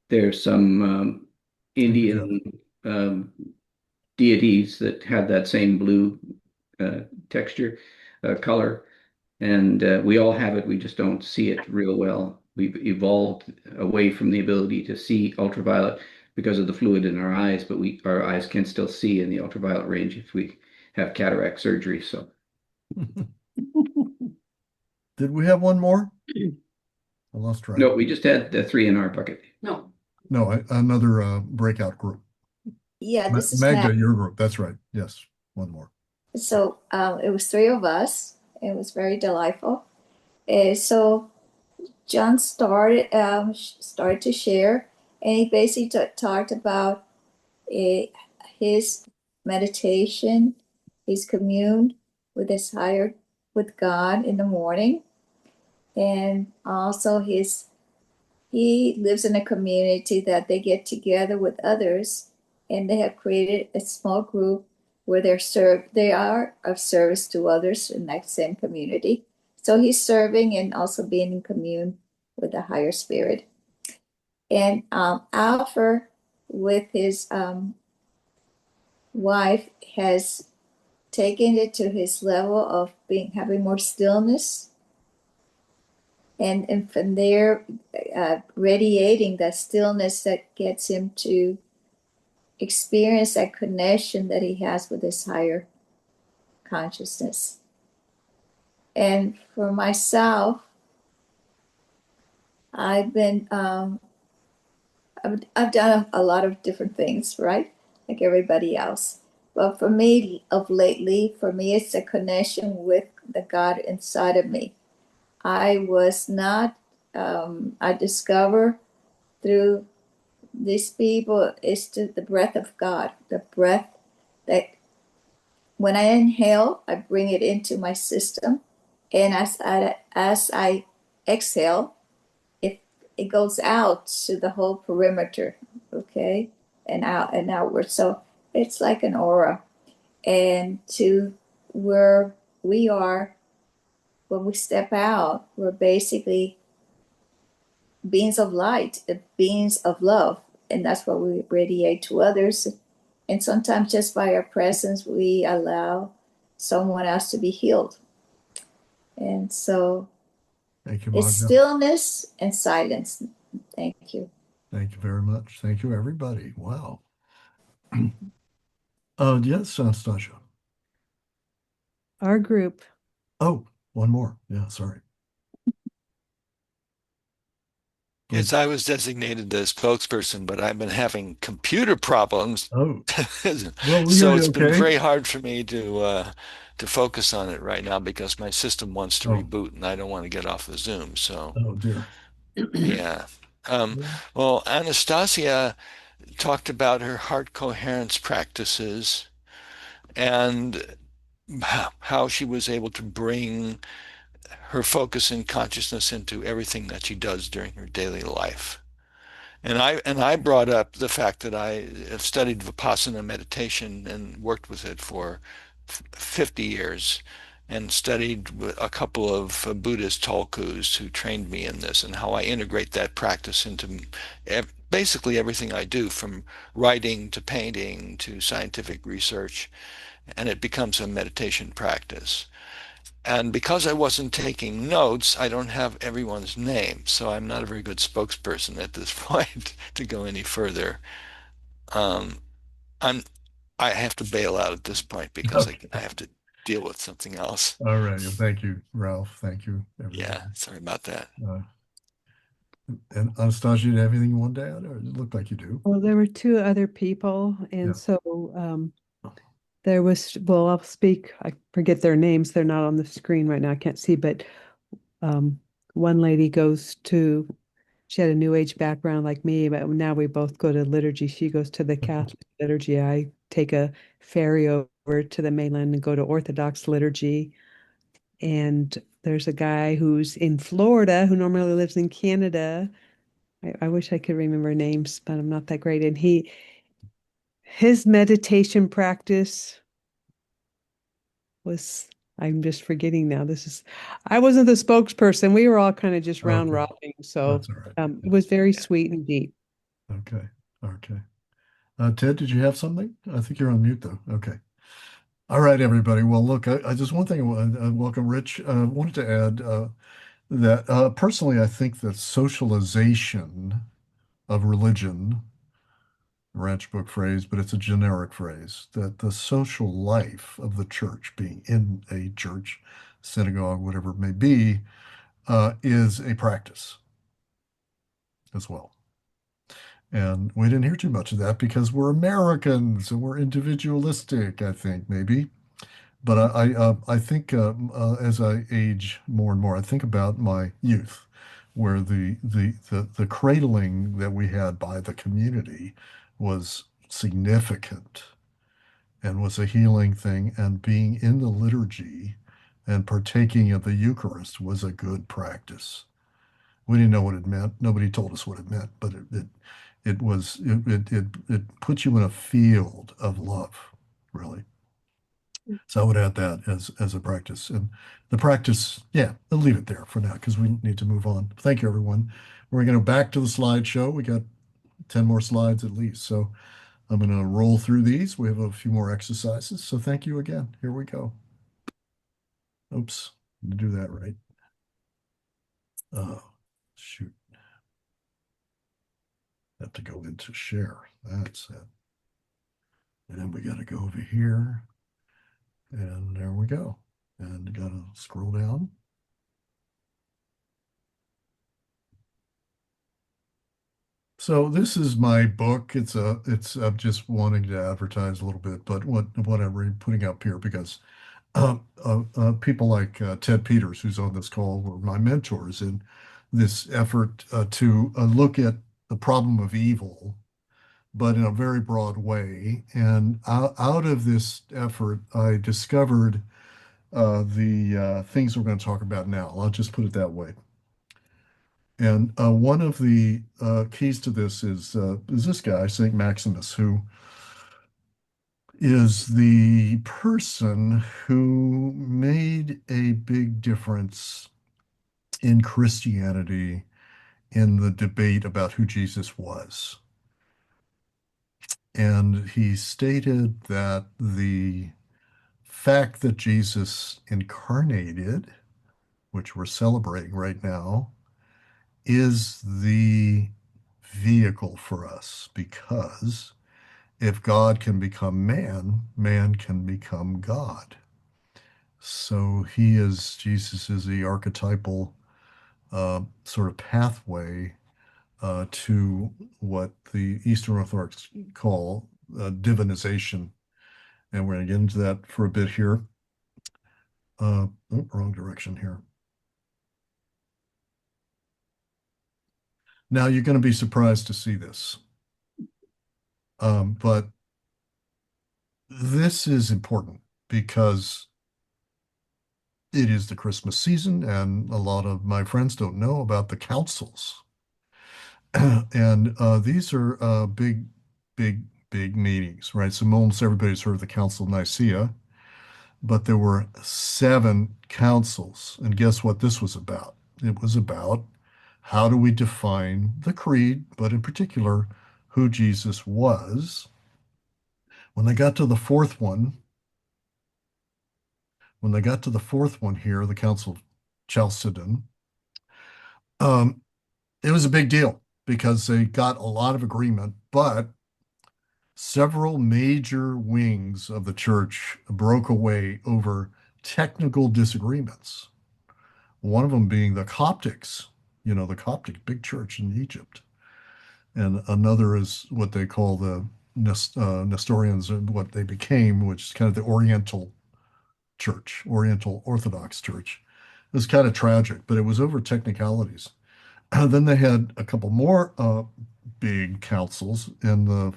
C: There's some Indian deities that have that same blue texture, color, and we all have it. We just don't see it real well. We've evolved away from the ability to see ultraviolet because of the fluid in our eyes, but our eyes can still see in the ultraviolet range if we have cataract surgery. So,
A: Did we have one more? I lost track.
C: no, we just had the three in our bucket.
F: No.
A: No, another breakout group.
G: Yeah, this is
A: Magda,
G: Matt.
A: your group. That's right. Yes, one more.
G: So it was three of us. It was very delightful. So John started to share, and he basically talked about his meditation, his commune with with God in the morning, and also he lives in a community that they get together with others, and they have created a small group where they are of service to others in that same community. So he's serving and also being in commune with the higher spirit. And Alfred, with his wife, has taken it to his level of having more stillness, and from there, radiating that stillness that gets him to experience that connection that he has with his higher consciousness. And for myself, I've been I've done a lot of different things, right? Like everybody else. But for me, of lately, for me, it's a connection with the God inside of me. I was not, I discover through these people, it's the breath of God, the breath that when I inhale, I bring it into my system. And as I exhale, it goes out to the whole perimeter, okay, and out and outward. So it's like an aura. And to where we are, when we step out, we're basically beings of light, beings of love. And that's what we radiate to others. And sometimes just by our presence, we allow someone else to be healed. And so
A: Thank you,
G: it's
A: Magda.
G: stillness and silence. Thank you.
A: Thank you very much. Thank you, everybody. Wow. Yes, Anastasia.
K: Our group.
A: Oh, one more. Yeah, sorry.
L: Yes, I was designated the spokesperson, but I've been having computer problems.
A: Oh, well, we hear
L: So
A: you
L: it's been
A: okay.
L: very hard for me to focus on it right now because my system wants to
A: Oh.
L: reboot and I don't want to get off of Zoom. So
A: Oh, dear.
L: yeah. Well, Anastasia talked about her heart coherence practices and how she was able to bring her focus and consciousness into everything that she does during her daily life. And I brought up the fact that I have studied Vipassana meditation and worked with it for 50 years and studied with a couple of Buddhist tulkus who trained me in this and how I integrate that practice into basically everything I do, from writing to painting to scientific research, and it becomes a meditation practice. And because I wasn't taking notes, I don't have everyone's name, so I'm not a very good spokesperson at this point to go any further. Um, I'm I have to bail out at this point because
A: Okay.
L: I have to deal with something else.
A: All right. Thank you, Ralph. Thank you, everybody.
L: Yeah, sorry about that.
A: And Anastasia, do you have anything you want to add? Or it looked like you do.
K: Well, there were two other people, and
A: Yeah.
K: so there was, well, I'll speak, I forget their names, they're not on the screen right now, I can't see, but one lady she had a New Age background like me, but now we both go to liturgy. She goes to the Catholic liturgy. I take a ferry over to the mainland and go to Orthodox liturgy. And there's a guy who's in Florida who normally lives in Canada, I wish I could remember names, but I'm not that great. And his meditation practice was, I'm just forgetting now. I wasn't the spokesperson. We were all kind of just round
A: Okay,
K: robin. So
A: that's all right.
K: it was very sweet and deep.
A: Okay, okay. Ted, did you have something? I think you're on mute though. Okay. All right, everybody. Well, look, I just one thing. Welcome, Rich. Wanted to add that personally, I think that socialization of religion, Ranch book phrase, but it's a generic phrase, that the social life of the church, being in a church, synagogue, whatever it may be, is a practice as well. And we didn't hear too much of that because we're Americans and we're individualistic, I think, maybe. But I think as I age more and more, I think about my youth, where the cradling that we had by the community was significant and was a healing thing, and being in the liturgy and partaking of the Eucharist was a good practice. We didn't know what it meant. Nobody told us what it meant, but it puts you in a field of love, really. So I would add that as a practice. And the practice, yeah, I'll leave it there for now because we need to move on. Thank you, everyone. We're going to go back to the slideshow. We got 10 more slides at least. So I'm going to roll through these. We have a few more exercises. So thank you again. Here we go. Oops, to do that right. Shoot. Have to go into share. That's it. And then we got to go over here. And there we go. And got to scroll down. So this is my book. It's I'm just wanting to advertise a little bit, but what I'm putting up here because people like Ted Peters, who's on this call, were my mentors in this effort to look at the problem of evil, but in a very broad way. And out of this effort, I discovered the things we're going to talk about now. I'll just put it that way. And one of the keys to this is this guy, Saint Maximus, who is the person who made a big difference in Christianity in the debate about who Jesus was. And he stated that the fact that Jesus incarnated, which we're celebrating right now, is the vehicle for us because if God can become man, man can become God. So Jesus is the archetypal sort of pathway to what the Eastern Orthodox call divinization. And we're going to get into that for a bit here. Wrong direction here. Now you're going to be surprised to see this. But this is important because it is the Christmas season, and a lot of my friends don't know about the councils. And these are big, big, big meetings, right? So almost everybody's heard of the Council of Nicaea, but there were 7 councils. And guess what this was about? It was about how do we define the creed, but in particular, who Jesus was. When they got to the fourth one, here, the Council of Chalcedon, it was a big deal because they got a lot of agreement, but several major wings of the church broke away over technical disagreements. One of them being the Coptics, the Coptic big church in Egypt. And another is what they call the Nestorians, what they became, which is kind of the Oriental church, Oriental Orthodox church. It was kind of tragic, but it was over technicalities. Then they had a couple more big councils, and the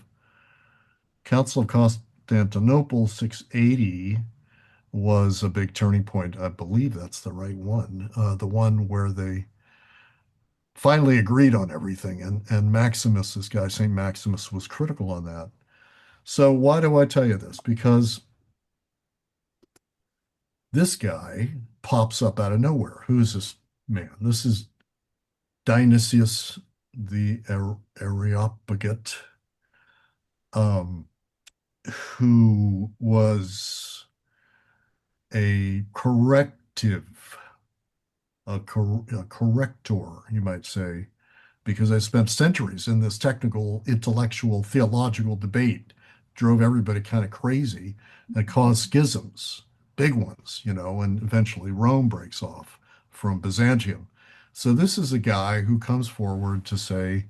A: Council of Constantinople 680 was a big turning point. I believe that's the right one, the one where they finally agreed on everything. And Maximus, this guy, St. Maximus, was critical on that. So why do I tell you this? Because this guy pops up out of nowhere. Who is this man? This is Dionysius the Areopagite, um, who was a corrective, a corrector, you might say, because I spent centuries in this technical, intellectual, theological debate, drove everybody kind of crazy and caused schisms, big ones, and eventually Rome breaks off from Byzantium. So this is a guy who comes forward to say,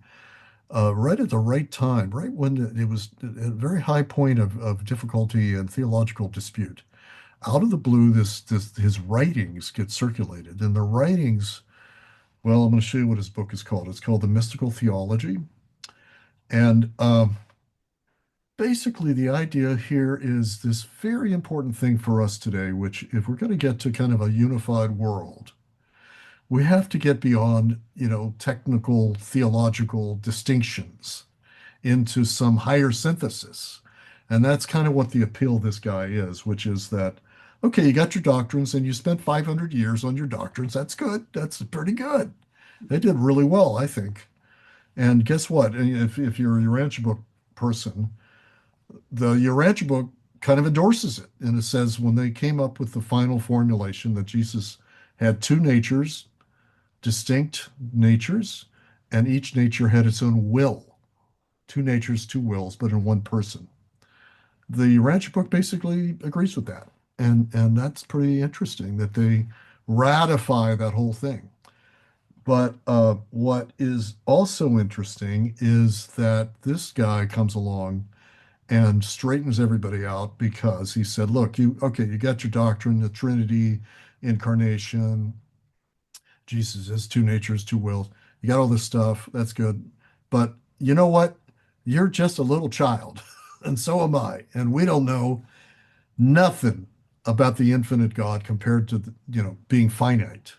A: right at the right time, right when it was a very high point of difficulty and theological dispute, out of the blue, this his writings get circulated, and the writings. Well, I'm going to show you what his book is called. It's called The Mystical Theology. And basically, the idea here is this very important thing for us today, which, if we're going to get to kind of a unified world, we have to get beyond, technical theological distinctions into some higher synthesis. And that's kind of what the appeal of this guy is, which is that, okay, you got your doctrines and you spent 500 years on your doctrines. That's good. That's pretty good. They did really well, I think. And guess what? If you're a Urantia book person, the Urantia book kind of endorses it. And it says when they came up with the final formulation that Jesus had two natures, distinct natures, and each nature had its own will. Two natures, two wills, but in one person. The Urantia book basically agrees with that. And that's pretty interesting that they ratify that whole thing. But what is also interesting is that this guy comes along and straightens everybody out because he said, look, you got your doctrine, the Trinity, incarnation, Jesus is two natures, two wills. You got all this stuff. That's good. But you know what? You're just a little child, and so am I. And we don't know nothing about the infinite God compared to being finite.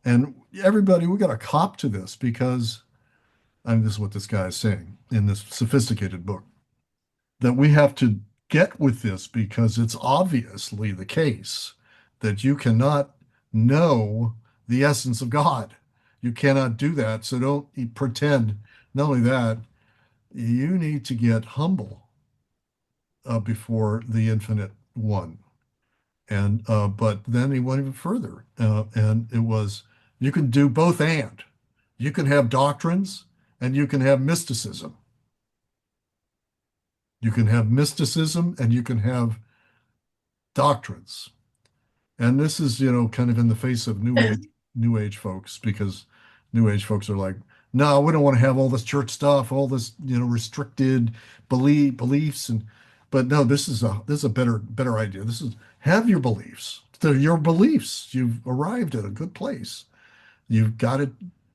A: And everybody, we got to cop to this because this is what this guy is saying in this sophisticated book, that we have to get with this because it's obviously the case that you cannot know the essence of God. You cannot do that. So don't pretend. Not only that, you need to get humble before the infinite one. And but then he went even further, and it was you can do both and you can have doctrines and you can have mysticism. You can have mysticism and you can have doctrines. And this is, kind of in the face of new age folks, because new age folks are like, no, we don't want to have all this church stuff, all this, restricted beliefs. But no, this is a better idea. This is have your beliefs. They're your beliefs. You've arrived at a good place. You've got it,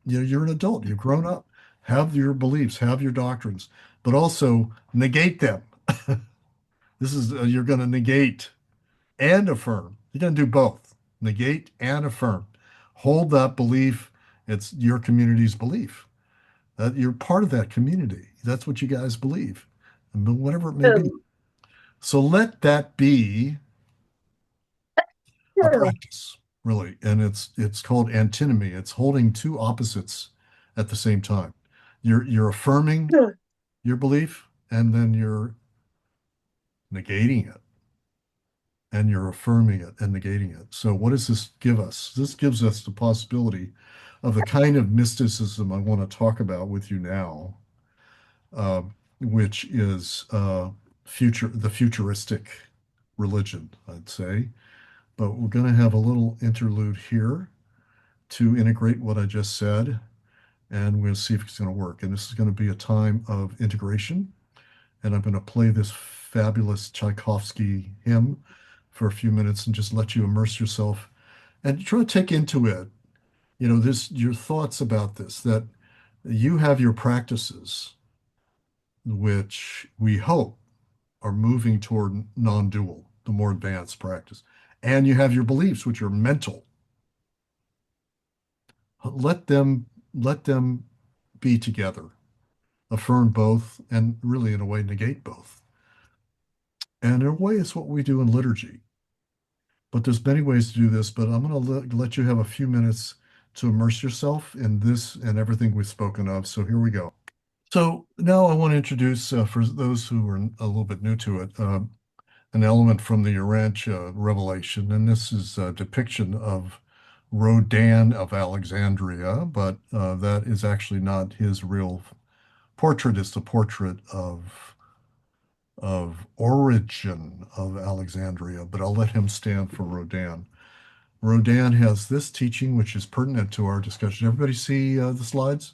A: you're an adult, you've grown up. Have your beliefs, have your doctrines, but also negate them. This is you're going to negate and affirm. You're going to do both, negate and affirm. Hold that belief. It's your community's belief. That you're part of that community. That's what you guys believe, and whatever it may be. So let that be a practice, really. And it's called antinomy. It's holding two opposites at the same time. You're affirming your belief, and then you're negating it, and you're affirming it and negating it. So what does this give us? This gives us the possibility of the kind of mysticism I want to talk about with you now, uh, which is the futuristic religion, I'd say. But we're going to have a little interlude here to integrate what I just said, and we'll see if it's going to work. And this is going to be a time of integration, and I'm going to play this fabulous Tchaikovsky hymn for a few minutes and just let you immerse yourself and try to take into it, your thoughts about this, that you have your practices, which we hope are moving toward non-dual, the more advanced practice. And you have your beliefs, which are mental. Let them let them be together, affirm both, and really, in a way, negate both. And in a way, it's what we do in liturgy. But there's many ways to do this, but I'm going to let you have a few minutes to immerse yourself in this and everything we've spoken of. So here we go. So now I want to introduce, for those who are a little bit new to it, an element from the Urantia revelation. And this is a depiction of Rodan of Alexandria, but that is actually not his real portrait. It's the portrait of Origen of Alexandria, but I'll let him stand for Rodan. Rodan has this teaching, which is pertinent to our discussion. Everybody see the slides?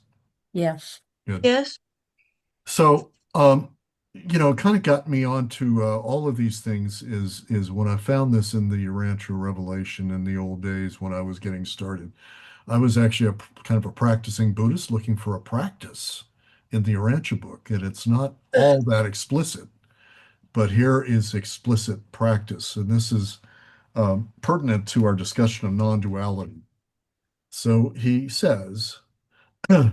M: Yes.
A: Good.
B: Yes.
A: So, it kind of got me onto all of these things is when I found this in the Urantia Revelation in the old days when I was getting started. I was actually kind of a practicing Buddhist looking for a practice in the Urantia book, and it's not all that explicit, but here is explicit practice, and this is pertinent to our discussion of non-duality. So he says, with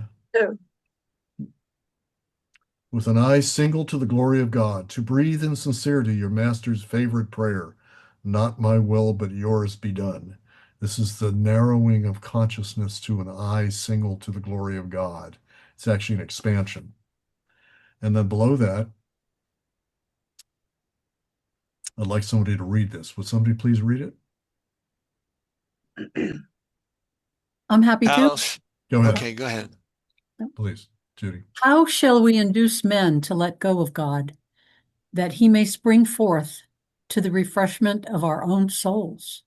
A: an eye single to the glory of God, to breathe in sincerity your master's favorite prayer, not my will, but yours be done. This is the narrowing of consciousness to an eye single to the glory of God. It's actually an expansion. And then below that, I'd like somebody to read this. Would somebody please read it?
M: I'm happy to.
A: Go ahead.
L: Okay, go ahead.
A: Please, Judy.
M: How shall we induce men to let go of God, that he may spring forth to the refreshment of our own souls?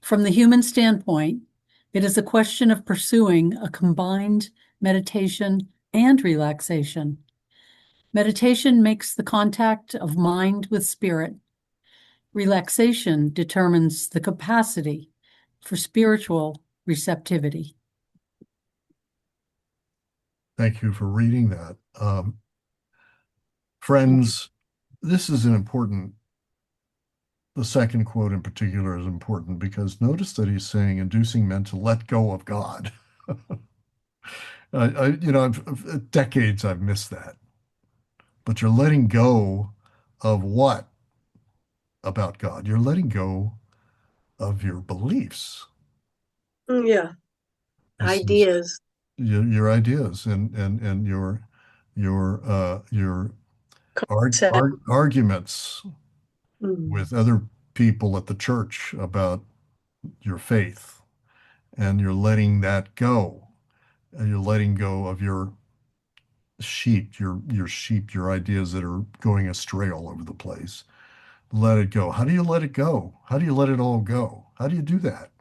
M: From the human standpoint, it is a question of pursuing a combined meditation and relaxation. Meditation makes the contact of mind with spirit. Relaxation determines the capacity for spiritual receptivity.
A: Thank you for reading that. Friends, this is an important, the second quote in particular is important because notice that he's saying inducing men to let go of God. Decades I've missed that. But you're letting go of what about God? You're letting go of your beliefs.
B: Yeah.
A: This is
B: Ideas.
A: your ideas and your arguments with other people at the church about your faith, and you're letting that go, and you're letting go of your sheep, your ideas that are going astray all over the place. Let it go. How do you let it go? How do you let it all go? How do you do that?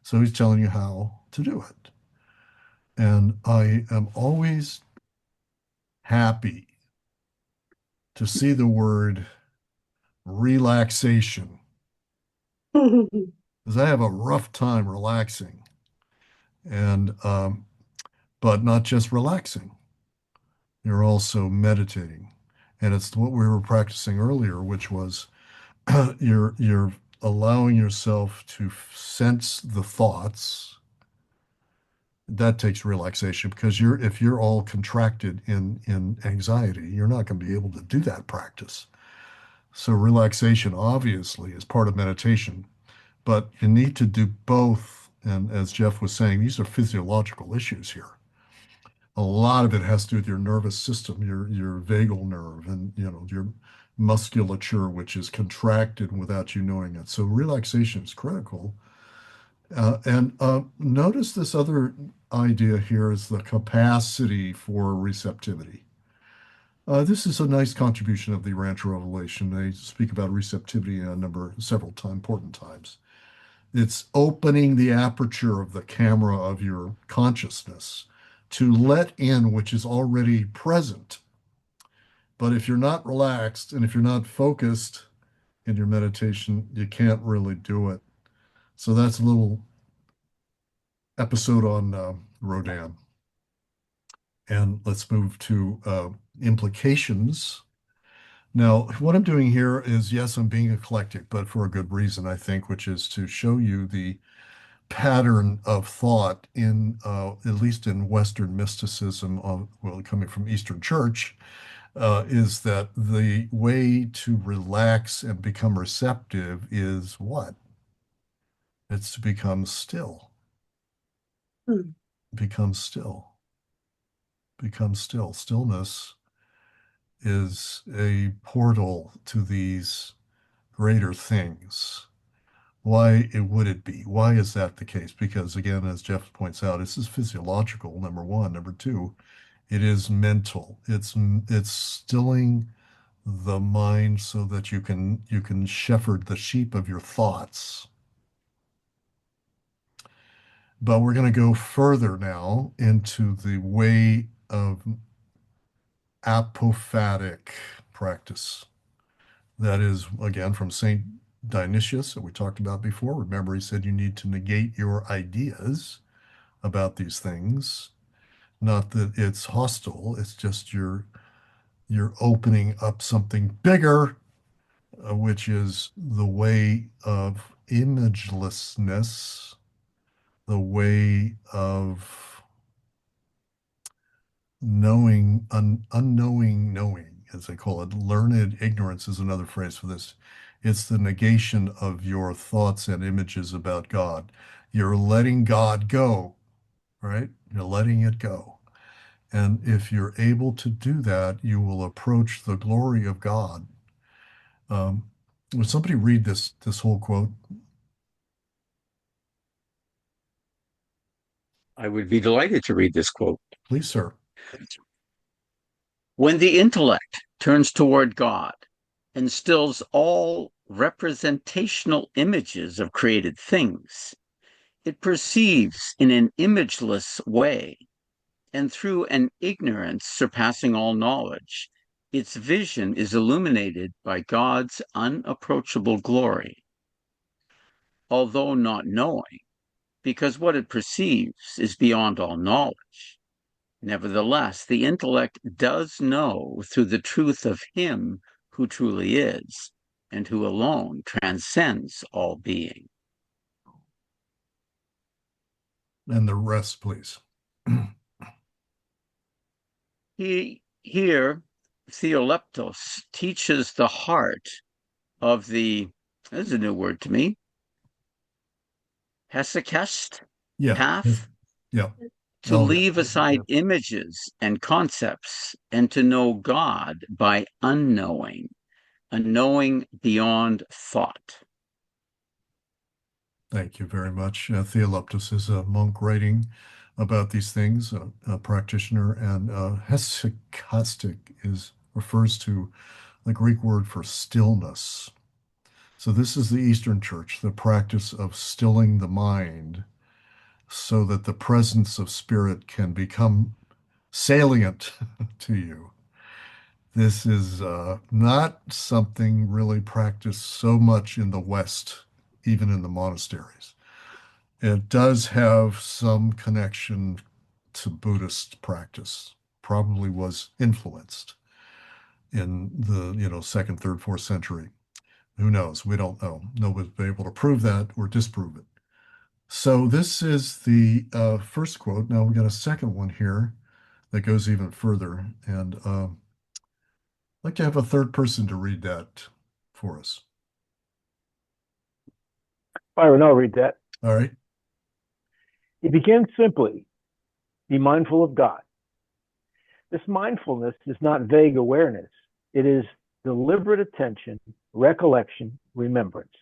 A: So he's telling you how to do it. And I am always happy to see the word relaxation because I have a rough time relaxing, and but not just relaxing. You're also meditating, and it's what we were practicing earlier, which was you're allowing yourself to sense the thoughts. That takes relaxation because if you're all contracted in anxiety, you're not going to be able to do that practice. So relaxation obviously is part of meditation, but you need to do both. And as Jeff was saying, these are physiological issues here. A lot of it has to do with your nervous system, your vagal nerve, and your musculature, which is contracted without you knowing it. So relaxation is critical. And notice this other idea here is the capacity for receptivity. This is a nice contribution of the Urantia Revelation. They speak about receptivity several important times. It's opening the aperture of the camera of your consciousness to let in which is already present. But if you're not relaxed and if you're not focused in your meditation, you can't really do it. So that's a little episode on Rodin. And let's move to implications. Now, what I'm doing here is, yes, I'm being eclectic, but for a good reason, I think, which is to show you the pattern of thought in at least in Western mysticism, well, coming from Eastern Church, is that the way to relax and become receptive is what? It's to become still.
B: Hmm.
A: Become still. Become still. Stillness is a portal to these greater things. Why would it be? Why is that the case? Because again, as Jeff points out, this is physiological, number one. Number two, it is mental. It's stilling the mind so that you can shepherd the sheep of your thoughts. But we're going to go further now into the way of apophatic practice. That is, again, from St. Dionysius that we talked about before. Remember, he said you need to negate your ideas about these things. Not that it's hostile, it's just you're opening up something bigger, which is the way of imagelessness, the way of unknowing knowing, as they call it. Learned ignorance is another phrase for this. It's the negation of your thoughts and images about God. You're letting God go, right? You're letting it go. And if you're able to do that, you will approach the glory of God. Would somebody read this whole quote?
N: I would be delighted to read this quote.
A: Please, sir.
N: When the intellect turns toward God and stills all representational images of created things, it perceives in an imageless way, and through an ignorance surpassing all knowledge, its vision is illuminated by God's unapproachable glory. Although not knowing, because what it perceives is beyond all knowledge, nevertheless, the intellect does know through the truth of Him who truly is, and who alone transcends all being.
A: And the rest, please.
N: Here, Theoleptos teaches the heart of the, this is a new word to me, hesychast
A: Yeah.
N: path,
A: Yeah.
N: to
A: Oh,
N: leave aside images and concepts and to know God by unknowing, a knowing beyond thought.
A: thank you very much. Theoleptus is a monk writing about these things, a practitioner, and hesychastic refers to the Greek word for stillness. So this is the Eastern Church, the practice of stilling the mind so that the presence of spirit can become salient to you. This is not something really practiced so much in the West, even in the monasteries. It does have some connection to Buddhist practice, probably was influenced in the second, third, fourth century. Who knows? We don't know. Nobody's been able to prove that or disprove it. So this is the first quote. Now we got a second one here that goes even further. And I'd like to have a third person to read that for us.
D: Byron, I'll read that.
A: All right.
D: It begins simply, be mindful of God. This mindfulness is not vague awareness. It is deliberate attention, recollection, remembrance.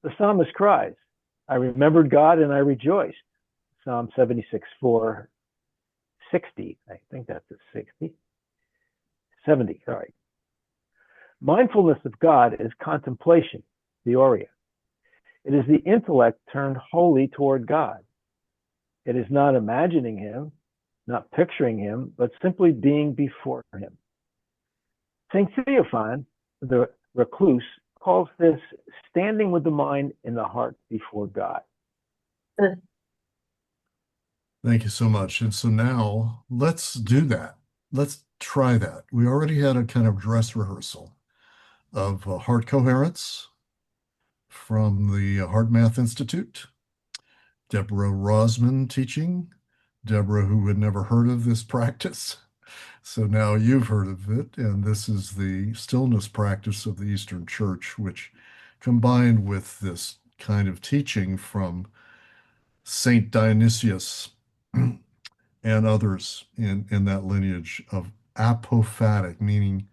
D: The psalmist cries, I remembered God and I rejoiced. Psalm 76, 4, 60. I think that's a 60. 70, sorry. Mindfulness of God is contemplation, theoria. It is the intellect turned wholly toward God. It is not imagining Him, not picturing Him, but simply being before Him. St. Theophan, the recluse, calls this standing with the mind in the heart before God.
A: Thank you so much. And so now let's do that. Let's try that. We already had a kind of dress rehearsal of heart coherence from the Heart Math Institute. Deborah Rosman teaching. Deborah, who had never heard of this practice. So now you've heard of it, and this is the stillness practice of the Eastern Church, which combined with this kind of teaching from Saint Dionysius and others in that lineage of apophatic, meaning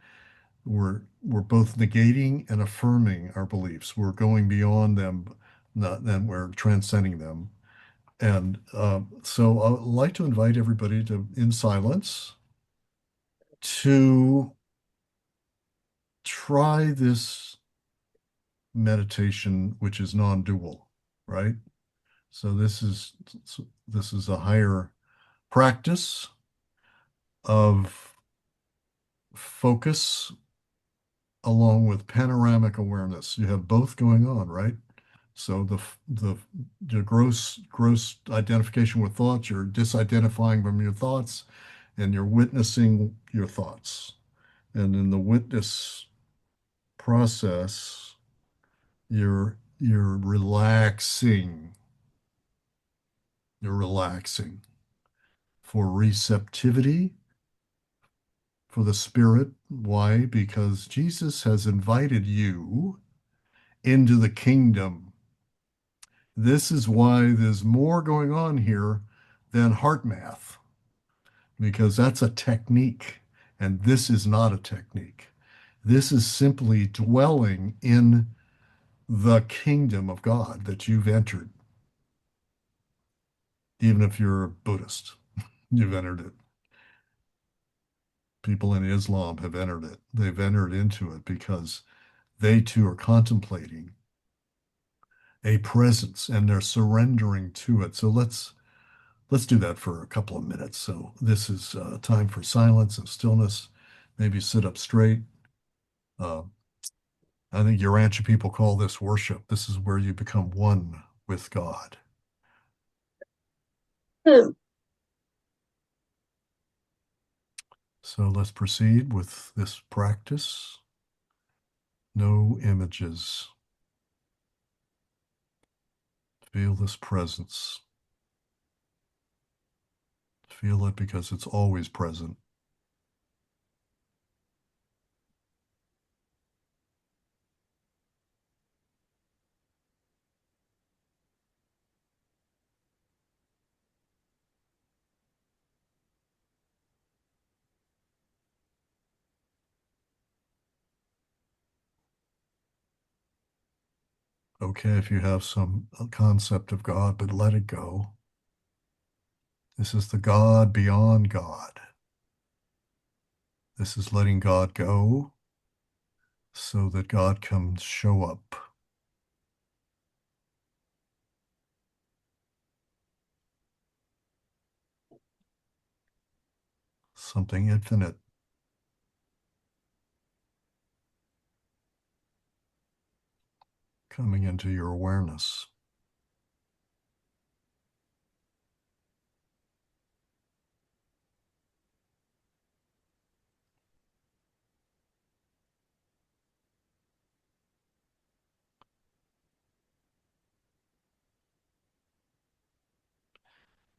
A: we're both negating and affirming our beliefs. We're going beyond them, not then we're transcending them. And so I'd like to invite everybody to, in silence, to try this meditation, which is non-dual, right? So this is a higher practice of focus along with panoramic awareness. You have both going on, right? So the gross identification with thoughts, you're disidentifying from your thoughts, and you're witnessing your thoughts. And in the witness process, you're relaxing. You're relaxing for receptivity for the spirit. Why? Because Jesus has invited you into the kingdom. This is why there's more going on here than heart math, because that's a technique, and this is not a technique. This is simply dwelling in the kingdom of God that you've entered. Even if you're a Buddhist, you've entered it. People in Islam have entered it. They've entered into it because they too are contemplating a presence and they're surrendering to it. So let's do that for a couple of minutes. So this is time for silence and stillness. Maybe sit up straight. Uh, I think Urantia people call this worship. This is where you become one with God. So let's proceed with this practice. No images. Feel this presence. Feel it because it's always present. Okay, if you have some concept of God, but let it go. This is the God beyond God. This is letting God go so that God can show up. Something infinite. Coming into your awareness.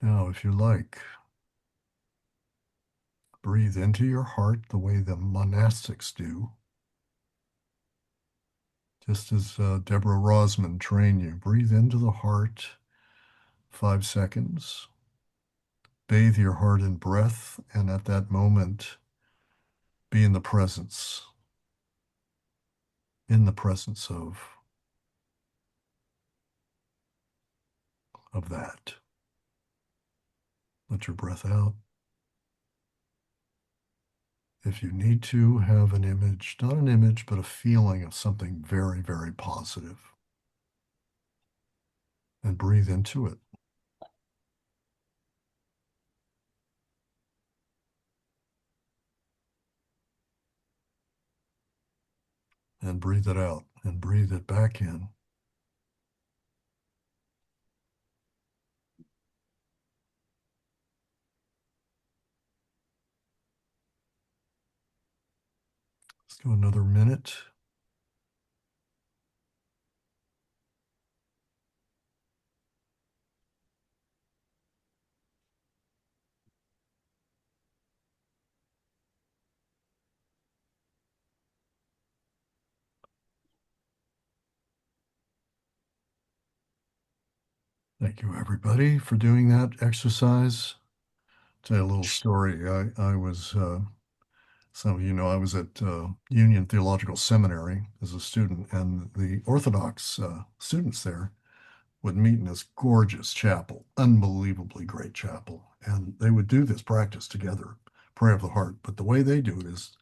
A: Now, if you like, breathe into your heart the way the monastics do. Just as Deborah Rosman trained you. Breathe into the heart, 5 seconds. Bathe your heart in breath, and at that moment, be in the presence of that. Let your breath out. If you need to have an image, not an image, but a feeling of something very, very positive, and breathe into it. And breathe it out and breathe it back in. Let's go another minute. Thank you, everybody, for doing that exercise. Tell you a little story. I was, some of you know, I was at Union Theological Seminary as a student, and the Orthodox students there would meet in this gorgeous chapel, unbelievably great chapel. And they would do this practice together, prayer of the heart. But the way they do it is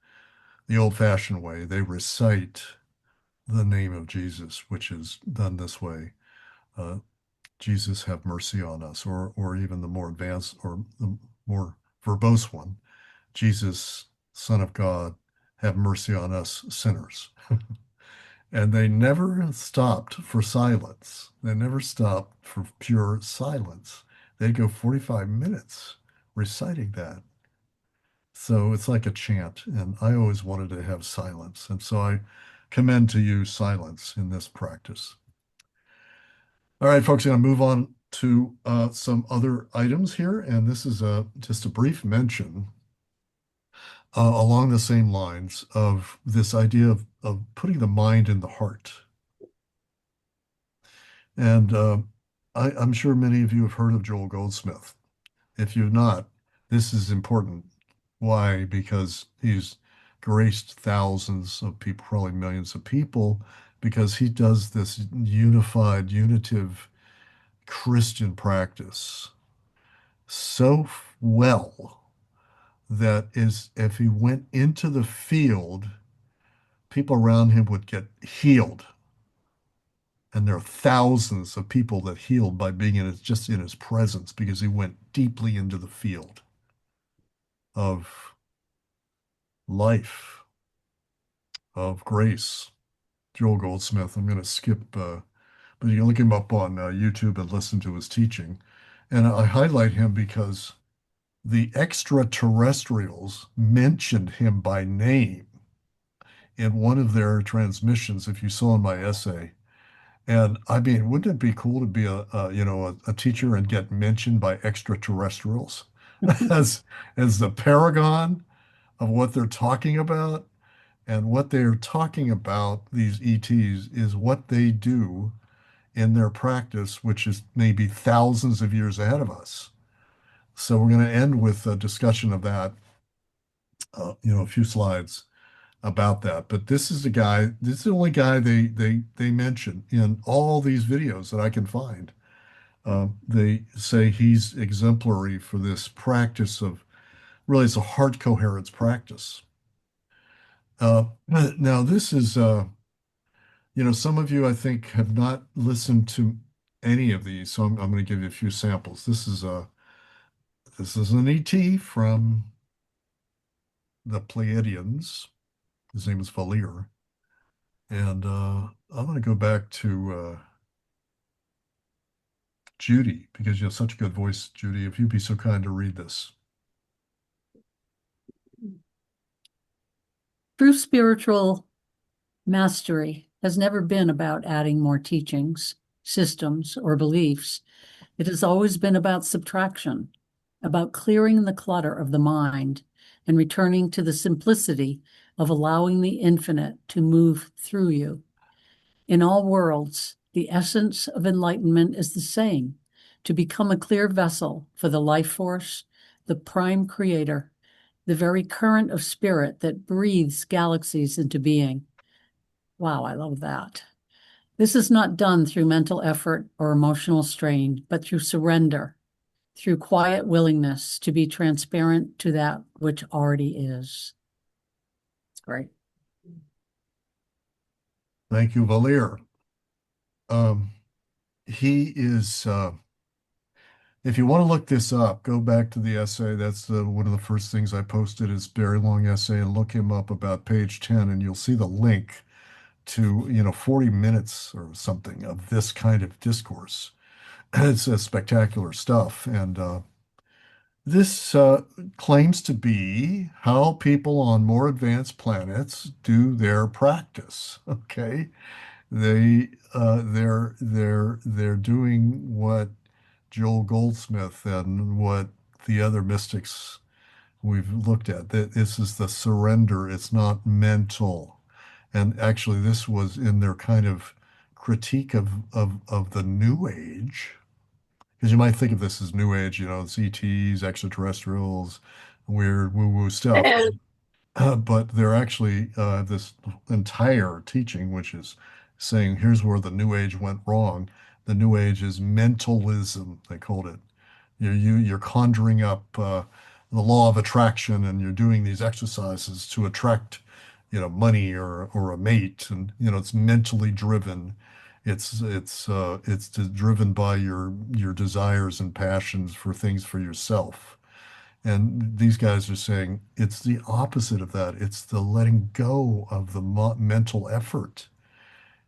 A: the old-fashioned way. They recite the name of Jesus, which is done this way. Jesus, have mercy on us, or even the more advanced or the more verbose one, Jesus, Son of God, have mercy on us sinners. And they never stopped for silence. They never stopped for pure silence. They'd go 45 minutes reciting that. So it's like a chant, and I always wanted to have silence. And so I commend to you silence in this practice. All right, folks, I'm going to move on to some other items here, and this is just a brief mention along the same lines of this idea of putting the mind in the heart. And I'm sure many of you have heard of Joel Goldsmith. If you've not, this is important. Why? Because he's graced thousands of people, probably millions of people, because he does this unified, unitive Christian practice so well that is if he went into the field, people around him would get healed. And there are thousands of people that healed by being in his, just in his presence because he went deeply into the field of life, of grace. Joel Goldsmith. I'm going to skip, but you can look him up on YouTube and listen to his teaching. And I highlight him because the extraterrestrials mentioned him by name in one of their transmissions, if you saw in my essay. And I mean, wouldn't it be cool to be a teacher and get mentioned by extraterrestrials as the paragon of what they're talking about? And what they're talking about, these ETs, is what they do in their practice, which is maybe thousands of years ahead of us. So we're going to end with a discussion of that, a few slides about that. But this is the only guy they mention in all these videos that I can find. They say he's exemplary for this practice of really it's a heart coherence practice. Now this is some of you I think have not listened to any of these, so I'm going to give you a few samples. This is an ET from the Pleiadians. His name is Valir. And I'm going to go back to Judy, because you have such a good voice, Judy. If you'd be so kind to read this.
M: True spiritual mastery has never been about adding more teachings, systems, or beliefs. It has always been about subtraction, about clearing the clutter of the mind and returning to the simplicity of allowing the infinite to move through you. In all worlds, the essence of enlightenment is the same: to become a clear vessel for the life force, the prime creator, the very current of spirit that breathes galaxies into being. Wow, I love that. This is not done through mental effort or emotional strain, but through surrender, through quiet willingness to be transparent to that which already is. It's great.
A: Thank you, Valir. He is, if you want to look this up, go back to the essay. That's one of the first things I posted is very long essay, and look him up about page 10, and you'll see the link to 40 minutes or something of this kind of discourse. It's spectacular stuff. And this claims to be how people on more advanced planets do their practice. Okay, they're doing what Joel Goldsmith and what the other mystics we've looked at. That this is the surrender. It's not mental. And actually, this was in their kind of critique of the New Age. because you might think of this as New Age, it's ETs, extraterrestrials, weird woo-woo stuff. But they're actually this entire teaching, which is saying here's where the New Age went wrong. The New Age is mentalism, they called it. You're conjuring up the law of attraction, and you're doing these exercises to attract, money or a mate, and it's mentally driven. It's driven by your desires and passions for things for yourself. And these guys are saying it's the opposite of that. It's the letting go of the mental effort.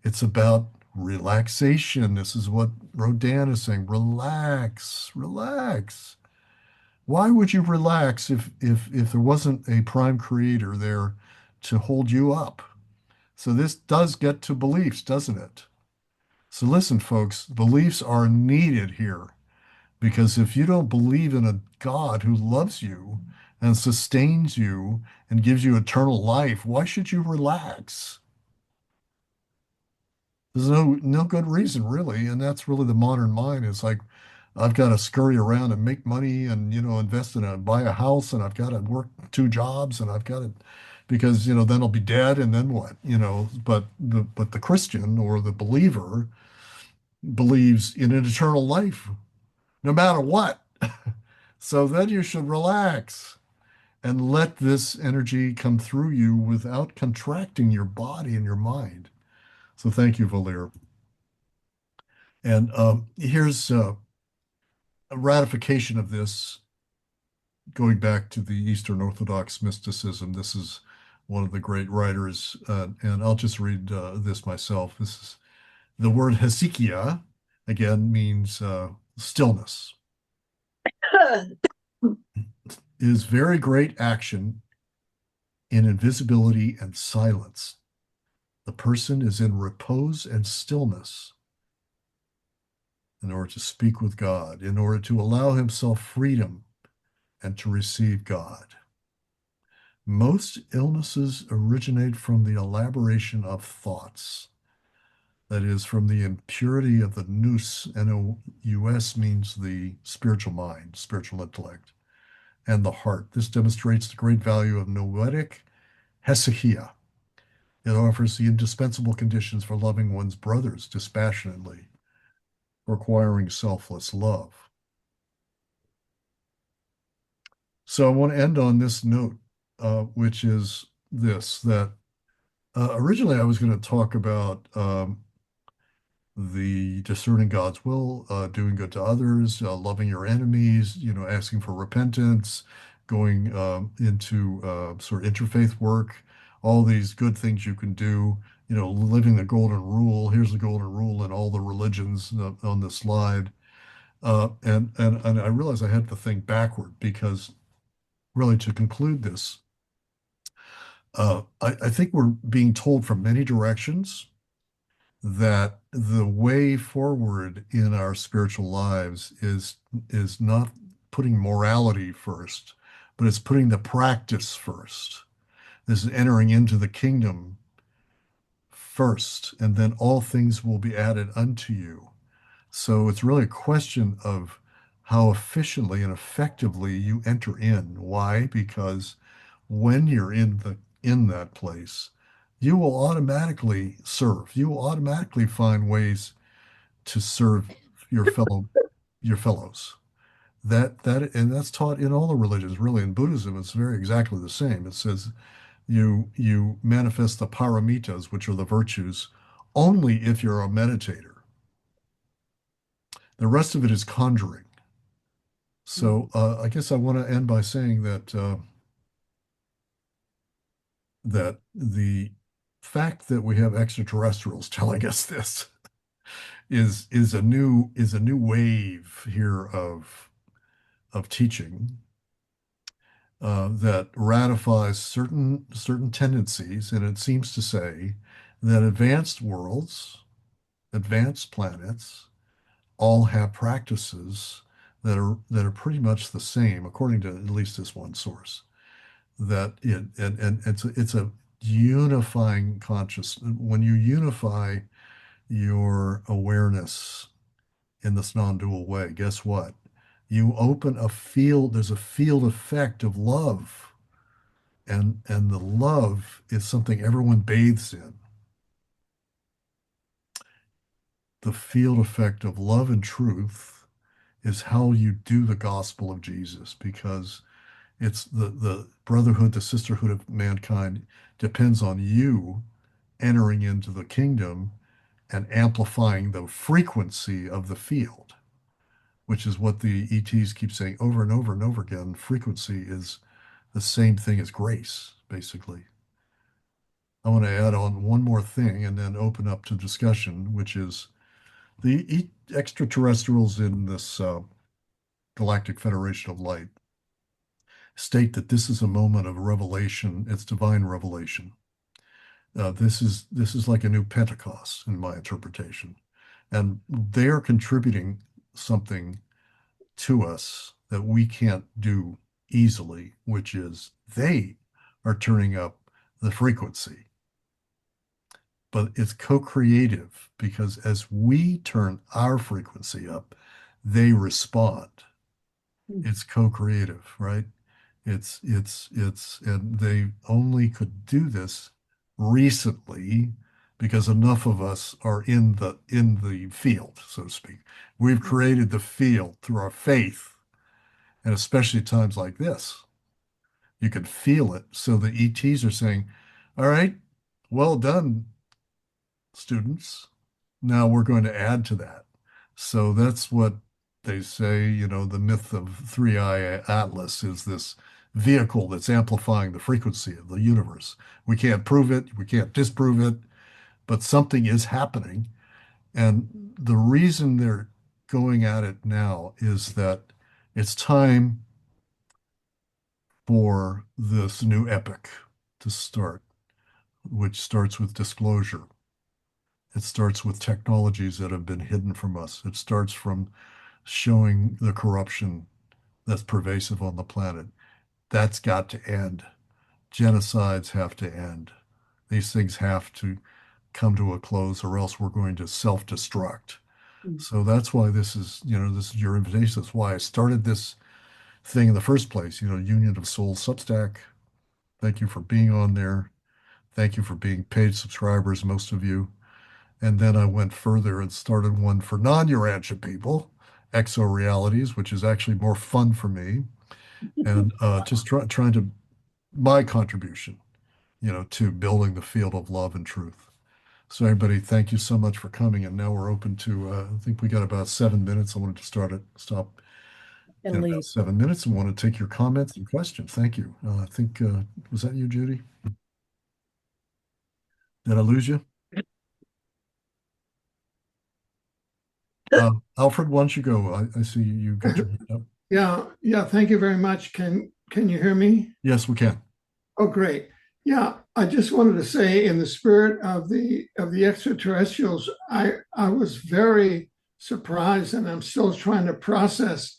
A: It's about relaxation. This is what Rodin is saying. Relax, relax. Why would you relax if there wasn't a prime creator there to hold you up? So this does get to beliefs, doesn't it? So listen, folks, beliefs are needed here. Because if you don't believe in a God who loves you and sustains you and gives you eternal life, why should you relax? There's no good reason really, and that's really the modern mind. It's like I've got to scurry around and make money and invest in buy a house, and I've got to work two jobs, and I've got to because then I'll be dead, and then what? But the Christian or the believer believes in an eternal life no matter what. So then you should relax and let this energy come through you without contracting your body and your mind. So thank you, Valir. And here's a ratification of this going back to the Eastern Orthodox mysticism. This is one of the great writers, and I'll just read this myself. This is the word hesychia, again, means stillness. Is very great action in invisibility and silence. The person is in repose and stillness in order to speak with God, in order to allow himself freedom and to receive God. Most illnesses originate from the elaboration of thoughts, that is, from the impurity of the nous, N-O-U-S means the spiritual mind, spiritual intellect, and the heart. This demonstrates the great value of noetic hesychia. It offers the indispensable conditions for loving one's brothers dispassionately, requiring selfless love. So I want to end on this note, which is this, that originally I was going to talk about the discerning God's will, doing good to others, loving your enemies, asking for repentance, going into sort of interfaith work, all these good things you can do, living the golden rule. Here's the golden rule in all the religions on the slide. And I realized I had to think backward because really to conclude this, I think we're being told from many directions that the way forward in our spiritual lives is not putting morality first, but it's putting the practice first. This is entering into the kingdom first, and then all things will be added unto you. So it's really a question of how efficiently and effectively you enter in. Why? Because when you're in that place, you will automatically serve. You will automatically find ways to serve your fellows. And that's taught in all the religions, really. In Buddhism, it's very exactly the same. It says you manifest the paramitas, which are the virtues, only if you're a meditator. The rest of it is conjuring. So I guess I want to end by saying that the fact that we have extraterrestrials telling us this is a new wave here of teaching that ratifies certain tendencies, and it seems to say that advanced worlds, advanced planets, all have practices that are pretty much the same, according to at least this one source. That it and it's a unifying consciousness. When you unify your awareness in this non-dual way, guess what? You open a field, there's a field effect of love. And the love is something everyone bathes in. The field effect of love and truth is how you do the gospel of Jesus, because it's the brotherhood, the sisterhood of mankind depends on you entering into the kingdom and amplifying the frequency of the field, which is what the ETs keep saying over and over and over again. Frequency is the same thing as grace, basically. I want to add on one more thing and then open up to discussion, which is the extraterrestrials in this Galactic Federation of Light state that this is a moment of revelation. It's divine revelation. This is like a new Pentecost in my interpretation, and they are contributing something to us that we can't do easily, which is they are turning up the frequency. But it's co-creative because as we turn our frequency up, they respond. It's co-creative, right? And they only could do this recently because enough of us are in the field, so to speak. We've created the field through our faith, and especially at times like this, you can feel it. So the ETs are saying, "All right, well done, students. Now we're going to add to that." So that's what they say, the myth of Three-Eye Atlas is this vehicle that's amplifying the frequency of the universe. We can't prove it, we can't disprove it, but something is happening. And the reason they're going at it now is that it's time for this new epic to start, which starts with disclosure. It starts with technologies that have been hidden from us. It starts from showing the corruption that's pervasive on the planet. That's got to end. Genocides have to end. These things have to come to a close, or else we're going to self-destruct. So that's why this is your invitation. That's why I started this thing in the first place, Union of Souls Substack. Thank you for being on there. Thank you for being paid subscribers, most of you. And then I went further and started one for non-Urantia people, Exo Realities, which is actually more fun for me. And just trying to, my contribution, to building the field of love and truth. So everybody, thank you so much for coming. And now we're open to, I think we got about 7 minutes. I wanted to stop in about 7 minutes and want to take your comments and questions. Thank you. I think, was that you, Judy? Did I lose you? Alfred, why don't you go? I see you got your hand up.
O: Yeah. Thank you very much. Can you hear me?
A: Yes, we can.
O: Oh, great. Yeah, I just wanted to say, in the spirit of the extraterrestrials, I was very surprised, and I'm still trying to process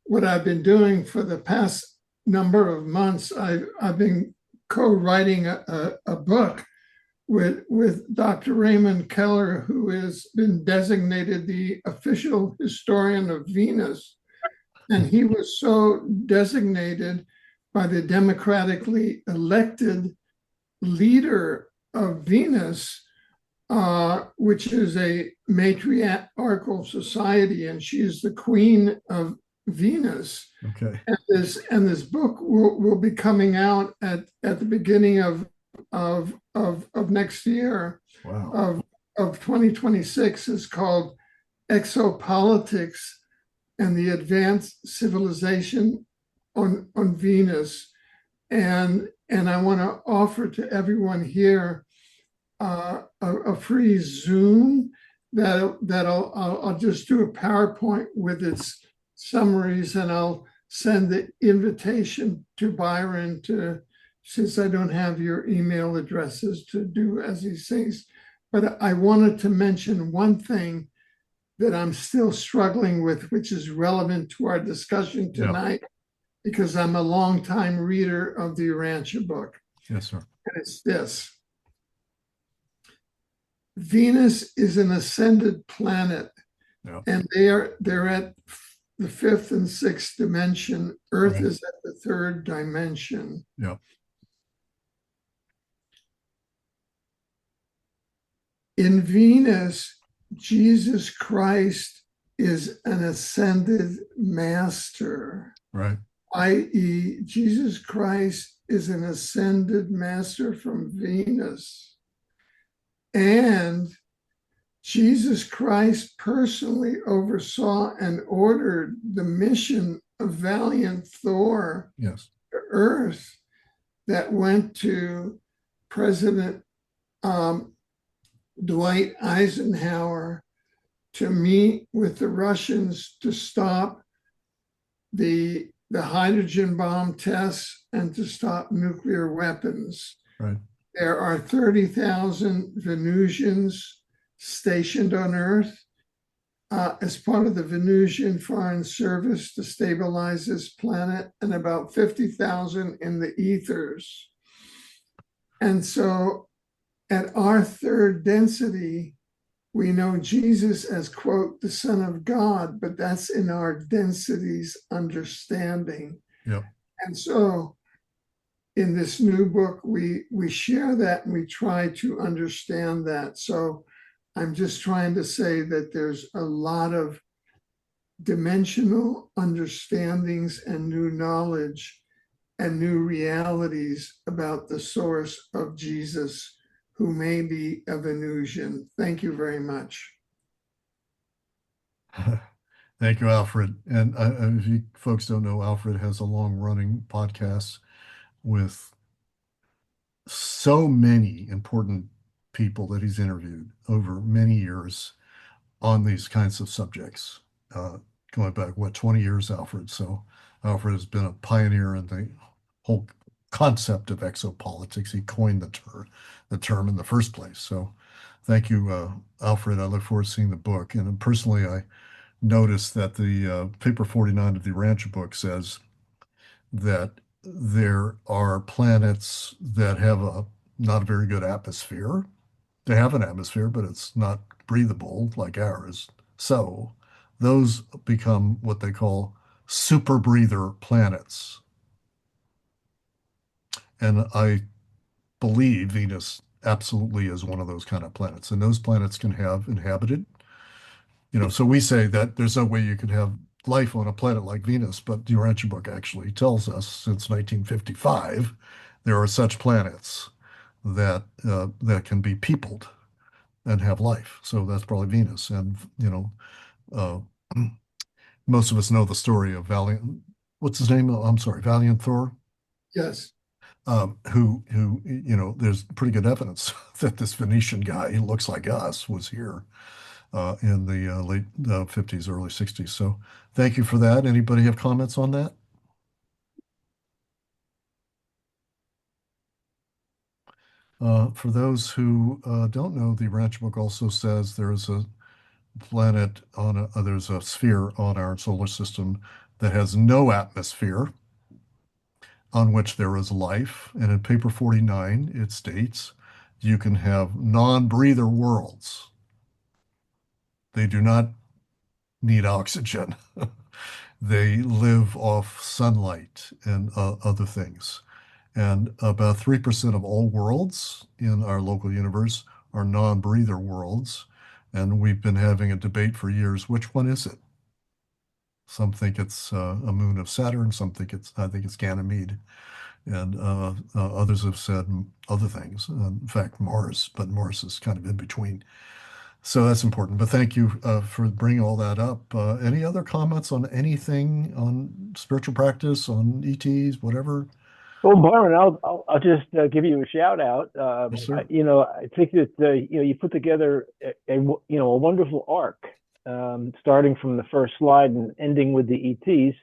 O: what I've been doing for the past number of months. I've been co-writing a book with Dr. Raymond Keller, who has been designated the official historian of Venus. And he was so designated by the democratically elected leader of Venus, which is a matriarchal society, and she is the queen of Venus.
A: Okay.
O: And this book will be coming out at the beginning of next year.
A: Wow.
O: of 2026. Is called Exopolitics and the Advanced Civilization on Venus. And I want to offer to everyone here a free Zoom that I'll just do a PowerPoint with its summaries, and I'll send the invitation to Byron since I don't have your email addresses to do as he says. But I wanted to mention one thing that I'm still struggling with, which is relevant to our discussion tonight, because I'm a longtime reader of the Urantia book.
A: Yes, sir.
O: And it's this. Venus is an ascended planet
A: Yeah.
O: And they're at the fifth and sixth dimension. Earth
A: Right.
O: is at the third dimension.
A: Yeah.
O: In Venus, Jesus Christ is an ascended master,
A: Right.
O: i.e., Jesus Christ is an ascended master from Venus. And Jesus Christ personally oversaw and ordered the mission of Valiant Thor
A: Yes.
O: to Earth that went to President Dwight Eisenhower to meet with the Russians to stop the hydrogen bomb tests and to stop nuclear weapons.
A: Right.
O: There are 30,000 Venusians stationed on Earth as part of the Venusian Foreign Service to stabilize this planet, and about 50,000 in the ethers. And so at our third density, we know Jesus as, quote, the Son of God, but that's in our densities understanding.
A: Yep.
O: And so in this new book, we share that and we try to understand that. So I'm just trying to say that there's a lot of dimensional understandings and new knowledge and new realities about the source of Jesus, who may be a Venusian. Thank you very much.
A: Thank you, Alfred. And if you folks don't know, Alfred has a long-running podcast with so many important people that he's interviewed over many years on these kinds of subjects. Going back, 20 years, Alfred? So Alfred has been a pioneer in the whole concept of exopolitics. He coined the term in the first place. So thank you, Alfred. I look forward to seeing the book. And personally, I noticed that the paper 49 of the Rancher book says that there are planets that have not a very good atmosphere. They have an atmosphere, but it's not breathable like ours. So those become what they call super breather planets. And I believe Venus absolutely is one of those kind of planets. And those planets can have inhabited, so we say that there's no way you could have life on a planet like Venus, but the Urantia book actually tells us since 1955 there are such planets that can be peopled and have life. So that's probably Venus. And uh, most of us know the story of Valiant. What's his name? I'm sorry, Valiant Thor.
O: Yes.
A: Who there's pretty good evidence that this Venetian guy, he looks like us, was here in the late 50s, early 60s. So thank you for that. Anybody have comments on that? For those who don't know, the Ranch book also says there's a there's a sphere on our solar system that has no atmosphere on which there is life. And in paper 49, it states you can have non-breather worlds. They do not need oxygen. They live off sunlight and other things. And about 3% of all worlds in our local universe are non-breather worlds. And we've been having a debate for years. Which one is it? Some think it's a moon of Saturn. I think it's Ganymede. And others have said other things. In fact, Mars, but Mars is kind of in between. So that's important. But thank you for bringing all that up. Any other comments on anything on spiritual practice, on ETs, whatever?
D: Well, Byron, I'll just give you a shout out.
A: Yes, sir.
D: I think that you put together a wonderful arc, starting from the first slide and ending with the ETs.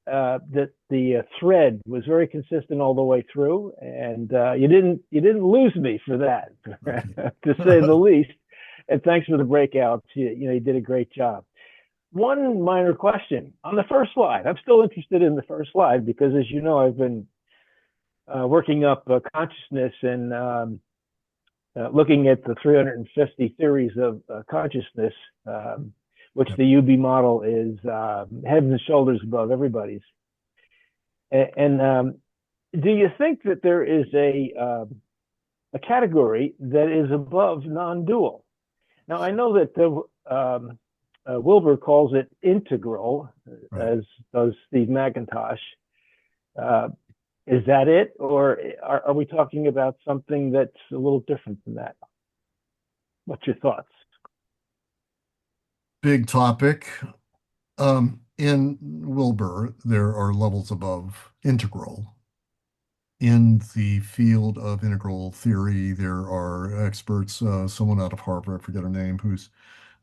D: That the thread was very consistent all the way through, and you didn't lose me for that,
A: Okay.
D: to say the least. And thanks for the breakouts. You did a great job. One minor question on the first slide. I'm still interested in the first slide because, as you know, I've been working up consciousness and looking at the 350 theories of consciousness. which
A: Yep.
D: the UB model is heads and shoulders above everybody's. And do you think that there is a category that is above non-dual? Now, I know that Wilbur calls it integral,
A: Right.
D: as does Steve McIntosh. Is that it, or are we talking about something that's a little different than that? What's your thoughts?
A: Big topic. In Wilbur, there are levels above integral. In the field of integral theory, there are experts, someone out of Harvard, I forget her name, who's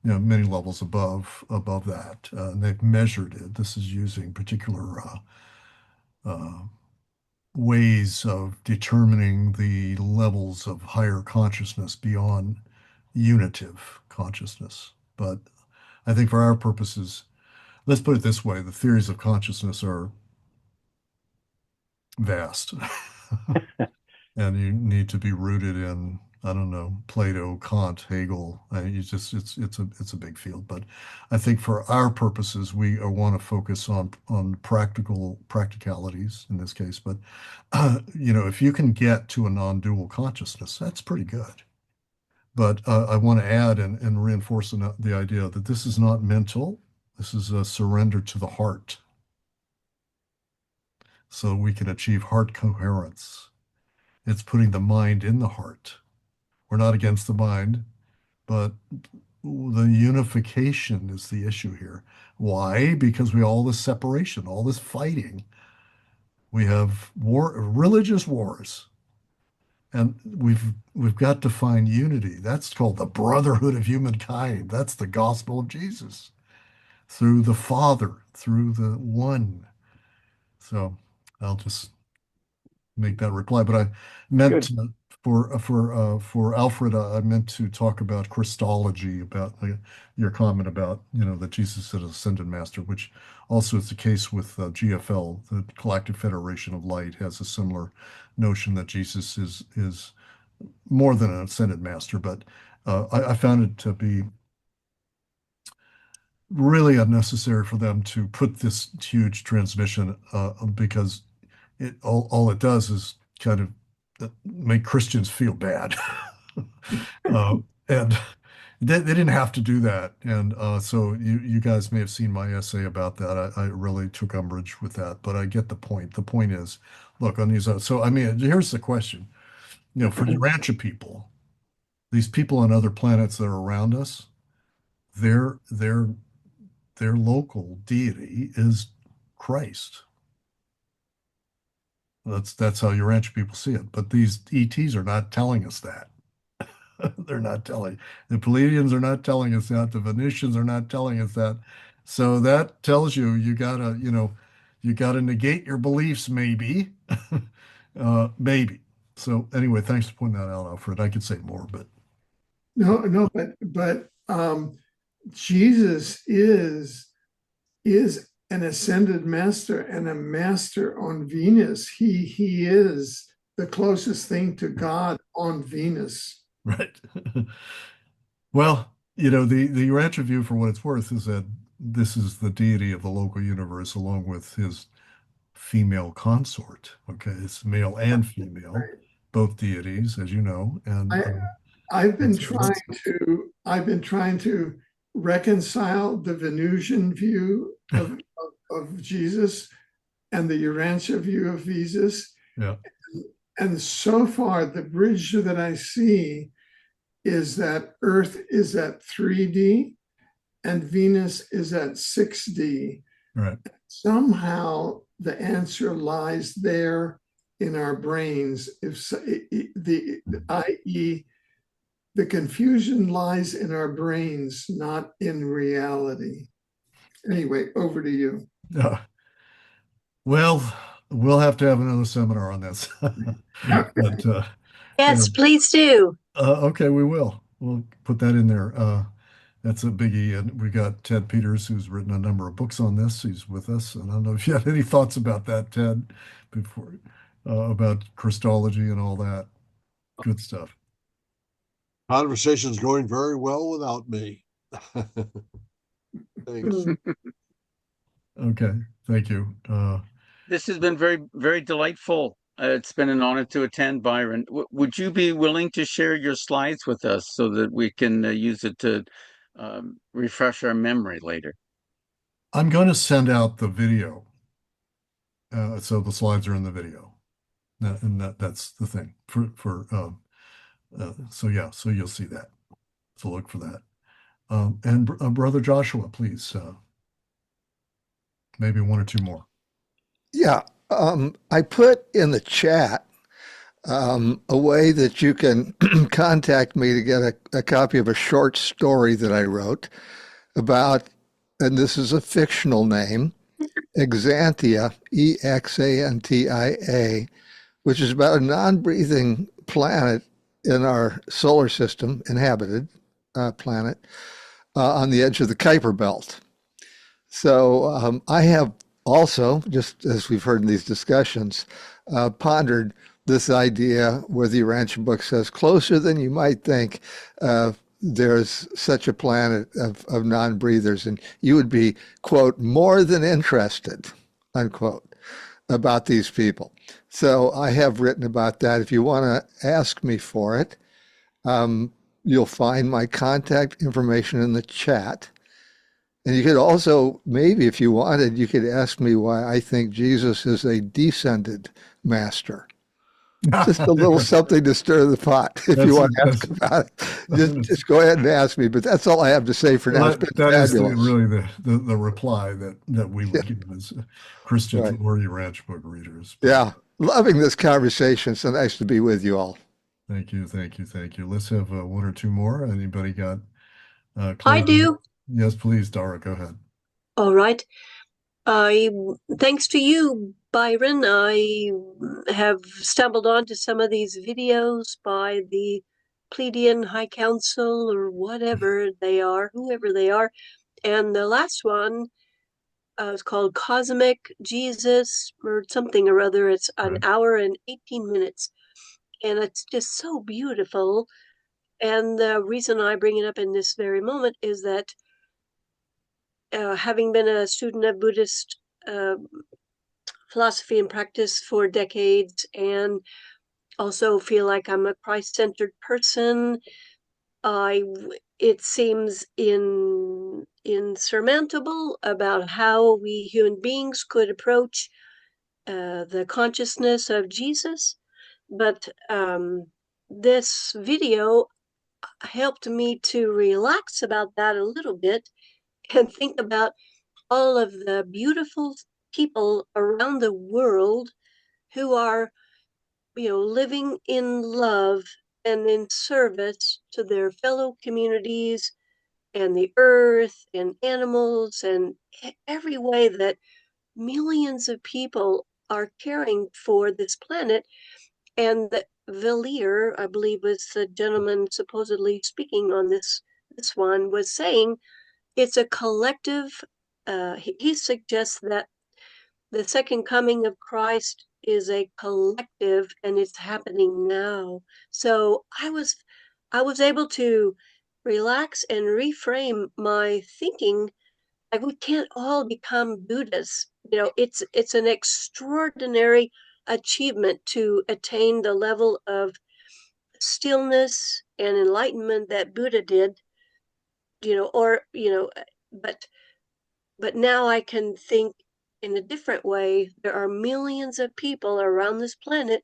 A: many levels above that. And they've measured it. This is using particular uh, ways of determining the levels of higher consciousness beyond unitive consciousness. But I think for our purposes, let's put it this way, the theories of consciousness are vast. And you need to be rooted in, I don't know, Plato, Kant, Hegel. It's a big field. But I think for our purposes, we want to focus on practicalities in this case. But if you can get to a non-dual consciousness, that's pretty good. But I want to add and reinforce the idea that this is not mental. This is a surrender to the heart, so we can achieve heart coherence. It's putting the mind in the heart. We're not against the mind, but the unification is the issue here. Why? Because we all this separation, all this fighting. We have religious wars, and we've got to find unity. That's called the brotherhood of humankind. That's the gospel of Jesus through the Father, through the one. So I'll just make that reply. But I meant for Alfred, I meant to talk about Christology, about your comment about that Jesus is ascended master, which also is the case with GFL, the Galactic Federation of Light, has a similar notion that Jesus is more than an ascended master. But I found it to be really unnecessary for them to put this huge transmission because all it does is kind of make Christians feel bad. And they didn't have to do that. And so you guys may have seen my essay about that. I really took umbrage with that, but I get the point. The point is, look, on these, so I mean, here's the question. For the Rancha people, these people on other planets that are around us, their their their local deity is Christ. That's how Urantia people see it. But these ETs are not telling us that. They're not telling. The Pleiadians are not telling us that. The Venusians are not telling us that. So that tells you gotta negate your beliefs, maybe. Maybe. So anyway, thanks for pointing that out, Alfred. I could say more, but
O: No, but Jesus is an ascended master and a master on Venus. He is the closest thing to God on Venus.
A: right. Well, the Urantia view, for what it's worth, is that this is the deity of the local universe along with his female consort. Okay, it's male and female, both deities, as you know. And
O: I've been trying to reconcile the Venusian view of Jesus and the Urantia view of Jesus.
A: Yeah.
O: And so far, the bridge that I see is that Earth is at 3D and Venus is at 6D.
A: Right.
O: Somehow the answer lies there in our brains. I.e., the confusion lies in our brains, not in reality. Anyway, over to you.
A: Well, we'll have to have another seminar on this. But,
B: yes, please do.
A: Okay, we will. We'll put that in there. That's a biggie. And we got Ted Peters, who's written a number of books on this. He's with us. And I don't know if you have any thoughts about that, Ted, before about Christology and all that. Good stuff.
P: Conversation's going very well without me.
J: Thanks.
A: Okay, thank you.
N: This has been very, very delightful. It's been an honor to attend, Byron. Would you be willing to share your slides with us so that we can use it to refresh our memory later?
A: I'm going to send out the video. So the slides are in the video. And that's the thing so yeah, so you'll see that. So look for that. And Brother Joshua, please, maybe one or two more.
J: Yeah, I put in the chat a way that you can contact me to get a copy of a short story that I wrote about, and this is a fictional name, Exantia, Exantia, which is about a non-breathing planet in our solar system, inhabited planet, on the edge of the Kuiper Belt. So I have also, just as we've heard in these discussions, pondered this idea where the Urantia book says, closer than you might think, there's such a planet of non-breathers, and you would be, quote, more than interested, unquote, about these people. So I have written about that. If you want to ask me for it, you'll find my contact information in the chat. And you could also, maybe if you wanted, you could ask me why I think Jesus is a descended master. Just a little something to stir the pot if you want to ask about it. Just go ahead and ask me. But that's all I have to say for now. It's been
A: That
J: fabulous.
A: is really the reply that we would give as Christians or Urantia book readers. But,
J: yeah, loving this conversation. So nice to be with you all.
A: Thank you. Let's have one or two more. Anybody got
B: I do.
A: Yes, please, Dara, go ahead.
B: All right. Thanks to you, Byron, I have stumbled onto some of these videos by the Pleiadian High Council or whatever they are, whoever they are. And the last one is called Cosmic Jesus or something or other. It's an hour and 18 minutes. And it's just so beautiful. And the reason I bring it up in this very moment is that having been a student of Buddhist philosophy and practice for decades and also feel like I'm a Christ-centered person, it seems insurmountable about how we human beings could approach the consciousness of Jesus. But this video helped me to relax about that a little bit and think about all of the beautiful people around the world who are, living in love and in service to their fellow communities and the earth and animals and every way that millions of people are caring for this planet. And that Valier, I believe was the gentleman supposedly speaking on this one, was saying it's a collective. He suggests that the second coming of Christ is a collective and it's happening now. So I was able to relax and reframe my thinking. Like, we can't all become Buddhists. It's an extraordinary achievement to attain the level of stillness and enlightenment that Buddha did, but now I can think in a different way. There are millions of people around this planet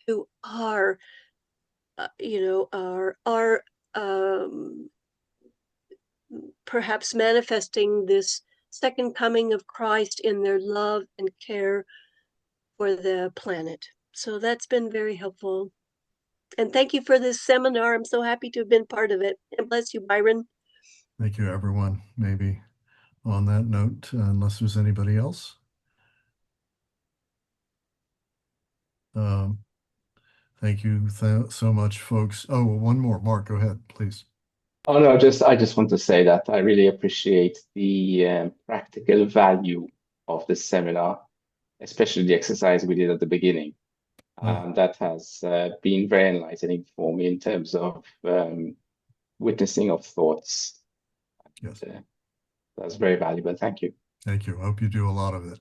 B: who are, are perhaps manifesting this second coming of Christ in their love and care for the planet. So that's been very helpful. And thank you for this seminar. I'm so happy to have been part of it. And bless you, Byron.
A: Thank you, everyone. Maybe on that note, unless there's anybody else. Thank you so much, folks. Oh, one more. Mark, go ahead, please.
P: Oh no, I just want to say that I really appreciate the practical value of this seminar, especially the exercise we did at the beginning. That has been very enlightening for me in terms of witnessing of thoughts.
A: Yes.
P: That's very valuable. Thank you.
A: Thank you. I hope you do a lot of it.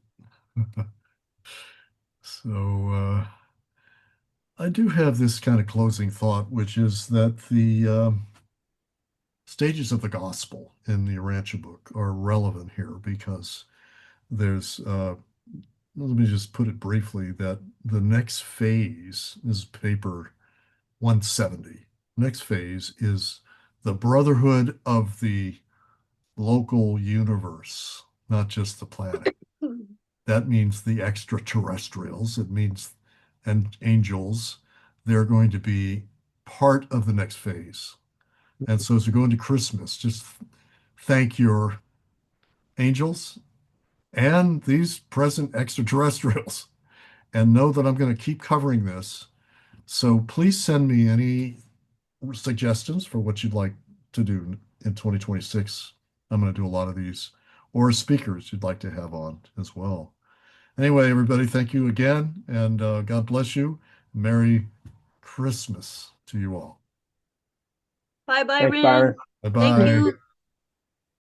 A: So I do have this kind of closing thought, which is that the stages of the gospel in the Urantia book are relevant here because there's, let me just put it briefly, that the next phase is paper 170. Next phase is the brotherhood of the local universe, not just the planet. That means the extraterrestrials, it means, and angels, they're going to be part of the next phase. And so as we go into Christmas, just thank your angels and these present extraterrestrials and know that I'm going to keep covering this. So please send me any suggestions for what you'd like to do in 2026. I'm going to do a lot of these, or speakers you'd like to have on as well. Anyway, everybody, thank you again, and God bless you. Merry Christmas to you all.
B: Bye bye,
D: Thanks,
B: Ren.
D: Byron.
A: Bye-bye.
B: Thank you.